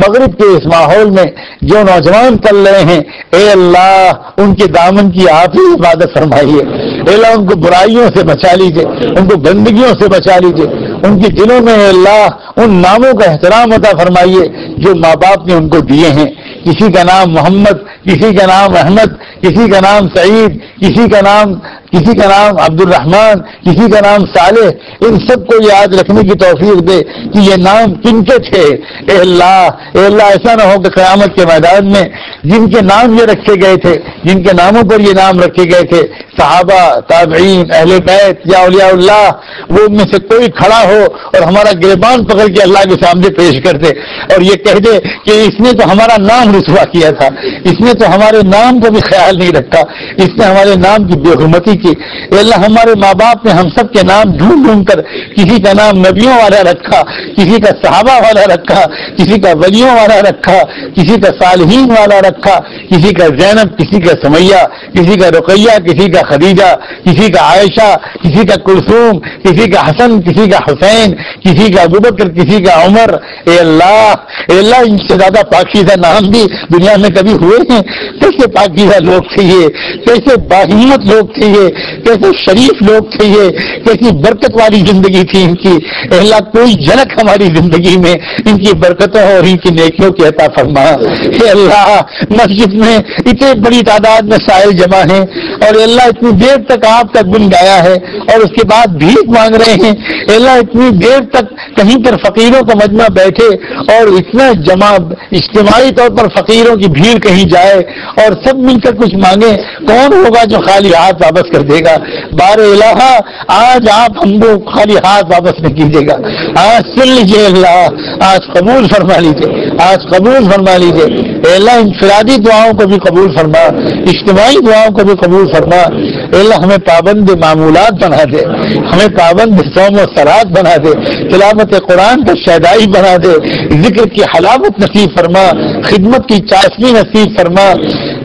مغرب کے اس ماحول میں جو نوجوان چل رہے ہیں اے اللہ ان کے دامن کی آپ ہی عبادت فرمائیے، اے اللہ ان کو برائیوں سے بچا لیجیے، ان کو گندگیوں سے بچا لیجیے، ان کے دلوں میں اے اللہ ان ناموں کا احترام عطا فرمائیے جو ماں باپ نے ان کو دیے ہیں۔ کسی کا نام محمد، کسی کا نام احمد، کسی کا نام سعید، کسی کا نام عبد الرحمن، کسی کا نام صالح، ان سب کو یاد رکھنے کی توفیق دے کہ یہ نام کن کے تھے۔ اے اللہ ایسا نہ ہو کہ قیامت کے میدان میں جن کے نام یہ رکھے گئے تھے، جن کے ناموں پر یہ نام رکھے گئے تھے، صحابہ، تابعین، اہل بیت یا اولیاء اللہ، وہ ان میں سے کوئی کھڑا ہو اور ہمارا گریبان پکڑ کے اللہ کے سامنے پیش کر دے اور یہ کہہ دے کہ اس نے تو ہمارا نام رسوا کیا تھا، اس نے تو ہمارے نام کو بھی خیال نہیں رکھا، اس نے ہمارے نام کی بے حرمتی کی. اے اللہ ہمارے ماں باپ نے ہم سب کے نام ڈھونڈ ڈھونڈ کر کسی کا نام نبیوں والا رکھا, کسی کا صحابہ والا رکھا, کسی کا ولیوں والا رکھا, کسی کا صالحین والا رکھا, کسی کا زینب, کسی کا سمیہ, کسی کا رقیہ, کسی کا خدیجہ, کسی کا عائشہ, کسی کا کلثوم, کسی کا حسن, کسی کا حسین, کسی کا ابوبکر, کسی کا عمر. اے اللہ ان سے زیادہ پاکیزہ نام بھی دنیا میں کبھی ہوئے ہیں؟ کیسے پاکیزہ لوگ تھے یہ, کیسے باہمت لوگ تھے یہ, کیسے شریف لوگ تھے یہ, کیسی برکت والی زندگی تھی ان کی. اے اللہ کوئی جھلک ہماری زندگی میں ان کی برکتوں اور ان کی نیکیوں کی عطا فرما. اے اللہ مسجد میں اتنی بڑی تعداد میں سائل جمع ہیں اور اے اللہ اتنی دیر تک آپ کا گن گایا ہے اور اس کے بعد بھیک مانگ رہے ہیں. اے اللہ اتنی دیر تک کہیں پر فقیروں کا مجمع بیٹھے اور اتنا جمع اجتماعی طور پر فقیروں کی بھیڑ کہیں جائے اور سب مل کر کچھ مانگے, کون ہوگا جو خالی ہاتھ واپس کر دے گا؟ بار الہ آج آپ ہم کو خالی ہاتھ واپس نہیں کیجیے گا. آج سن لیجیے اللہ, آج قبول فرما لیجیے, آج قبول فرما لیجیے. اے اللہ انفرادی دعاؤں کو بھی قبول فرما, اجتماعی دعاؤں کو بھی قبول فرما. اے اللہ ہمیں پابند معمولات بنا دے, ہمیں پابند صوم و صلات بنا دے, تلاوت قرآن کا شیدائی بنا دے, ذکر کی حلاوت نصیب فرما, خدمت کی چاشنی نصیب فرما.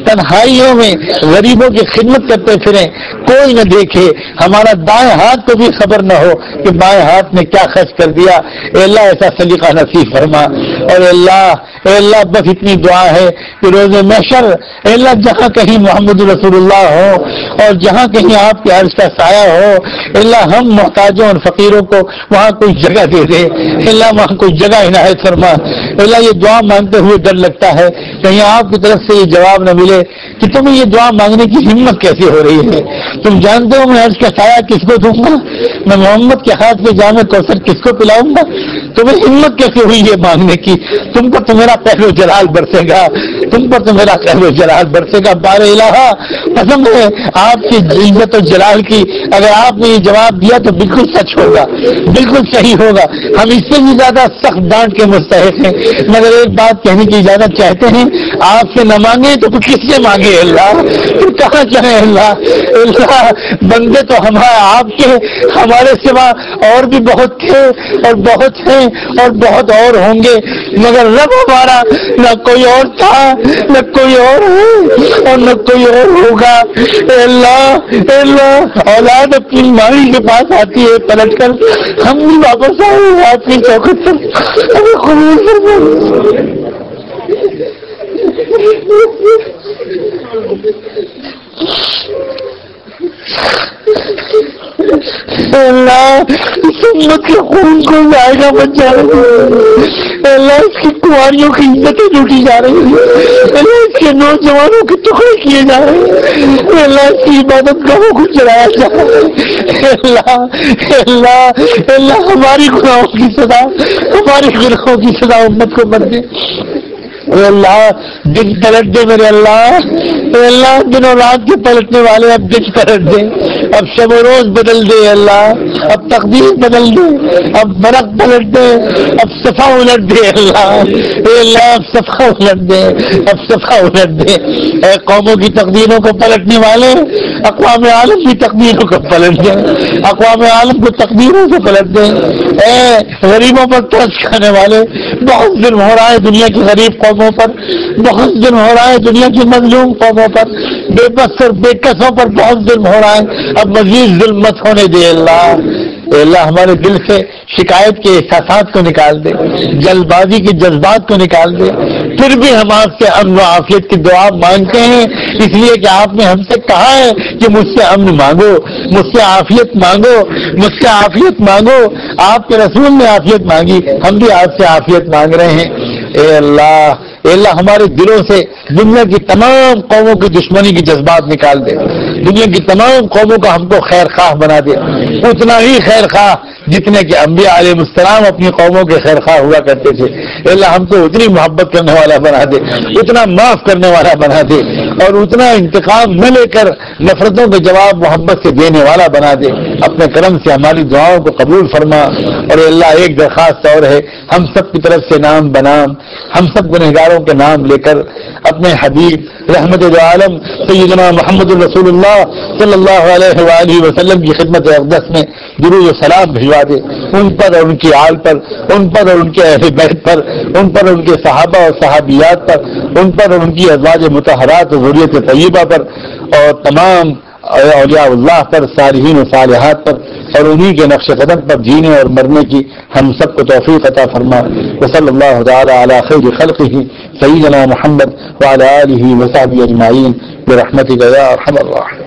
تنہائیوں میں غریبوں کی خدمت کرتے پھریں, کوئی نہ دیکھے, ہمارا دائیں ہاتھ کو بھی خبر نہ ہو کہ بائیں ہاتھ نے کیا خرچ کر دیا. اے اللہ ایسا سلیقہ نصیب فرما. اور اے اللہ بس اتنی دعا ہے کہ روز محشر اے اللہ جہاں کہیں محمد رسول اللہ ہو اور جہاں کہیں آپ کے عرش کا سایہ ہو, اے اللہ ہم محتاجوں اور فقیروں کو وہاں کوئی جگہ دے دے. اے اللہ وہاں کوئی جگہ عنایت فرما. اے اللہ یہ دعا مانگتے ہوئے ڈر لگتا ہے کہیں آپ کی طرف سے یہ جواب نہ ملے کہ تمہیں یہ دعا مانگنے کی ہمت کیسے ہو رہی ہے. تم جانتے ہو میں عرش کا سایہ کس کو دوں گا, میں محمد کے ہاتھ میں جام کوثر کس کو پلاؤں گا. تمہیں ہمت کیسے ہوئی یہ مانگنے کی؟ تم پر تو میرا پہلو جلال برسے گا, تم پر تو میرا پہلو جلال برسے گا. بار الہ قسم ہے آپ کی عزت و جلال کی, اگر آپ نے یہ جواب دیا تو بالکل سچ ہوگا, بالکل صحیح ہوگا. ہم اس سے بھی زیادہ سخت ڈانٹ کے مستحق ہیں, مگر ایک بات کہنے کی اجازت چاہتے ہیں, آپ سے نہ مانگے تو کس سے مانگے اللہ, پھر کہاں چاہیں اللہ. اللہ بندے تو ہمارے آپ کے ہمارے سوا اور بھی بہت تھے اور بہت ہیں اور بہت اور ہوں گے, مگر رب ہمارا نہ کوئی اور تھا نہ کوئی اور ہے اور نہ کوئی اور ہوگا. اے اللہ اولاد اپنی ماں کے پاس آتی ہے پلٹ کر, ہم بھی واپس آئے آپ کی چوکھٹ پر, ہمیں قبول فرمائے. اللہ اس امت کے خون کو جائے گا بچ جا رہی ہے. اللہ اس کی کماریوں کی عزتیں لوٹی جا رہی ہے. اللہ اس کے نوجوانوں کے ٹکڑے کیے جا رہے ہیں. اللہ اس کی عبادت گاہوں کو چلایا جا رہا ہے. اللہ ہماری گناہوں کی سزا, ہماری گناہوں کی سزا امت کو مت دے. اے اللہ دن پلٹ دے میرے اللہ. اے اللہ دنوں رات کے پلٹنے والے اب دن پلٹ دے, اب شب و روز بدل دے اللہ, اب تقدیر بدل دے, اب برق پلٹ دے, اب صفا الٹ دے اللہ. اے اللہ اب صفا الٹ دے, اب صفا الٹ دے. اے قوموں کی تقدیروں کو پلٹنے والے اقوام عالم کی تقدیروں کو پلٹ دے, اقوام عالم کو تقدیروں سے پلٹ دے. اے غریبوں پر ترس کھانے والے, بہت ظلم ہو رہا ہے دنیا کی غریب قوموں پر, بہت ظلم ہو رہا ہے دنیا کی مظلوم قوموں پر, بے بس اور بے کسوں پر بہت ظلم ہو رہا ہے. اب مزید ظلم مت ہونے دے اللہ. اے اللہ ہمارے دل سے شکایت کے احساسات کو نکال دے, جلد بازی کے جذبات کو نکال دے. پھر بھی ہم آپ سے امن و عافیت کی دعا مانگتے ہیں, اس لیے کہ آپ نے ہم سے کہا ہے کہ مجھ سے امن مانگو, مجھ سے عافیت مانگو, مجھ سے عافیت مانگو. آپ کے رسول نے عافیت مانگی, ہم بھی آپ سے عافیت مانگ رہے ہیں. اے اللہ ہمارے دلوں سے دنیا کی تمام قوموں کی دشمنی کی جذبات نکال دے, دنیا کی تمام قوموں کا ہم کو خیر خواہ بنا دے, اتنا ہی خیر خواہ جتنے کہ انبیاء علیہ السلام اپنی قوموں کے خیر خواہ ہوا کرتے تھے. اللہ ہم کو اتنی محبت کرنے والا بنا دے, اتنا معاف کرنے والا بنا دے, اور اتنا انتقام نہ لے کر نفرتوں کے جواب محبت سے دینے والا بنا دے. اپنے کرم سے ہماری دعاؤں کو قبول فرما. اور اللہ ایک درخواست اور ہے, ہم سب کی طرف سے نام بنام ہم سب گنہگاروں کے نام لے کر اپنے حبیب رحمت عالم سیدنا محمد رسول اللہ صلی اللہ علیہ وآلہ وسلم کی خدمت اقدس میں درود و سلام بھجوا دے, ان پر اور ان کی آل پر, ان پر اور ان کے اہل بیت پر, ان پر اور ان کے صحابہ اور صحابیات پر, ان پر اور ان کی ازواج مطہرات و ذریت طیبہ پر, اور تمام اولیاء اللہ پر, صالحین و صالحات پر, اور انہی کے نقش قدم پر جینے اور مرنے کی ہم سب کو توفیق عطا فرما. وصلی اللہ تعالی علی خیر خلقہ سیدنا محمد وعلی آلہ وصحبہ اجمعین برحمتک یا ارحم الراحمین.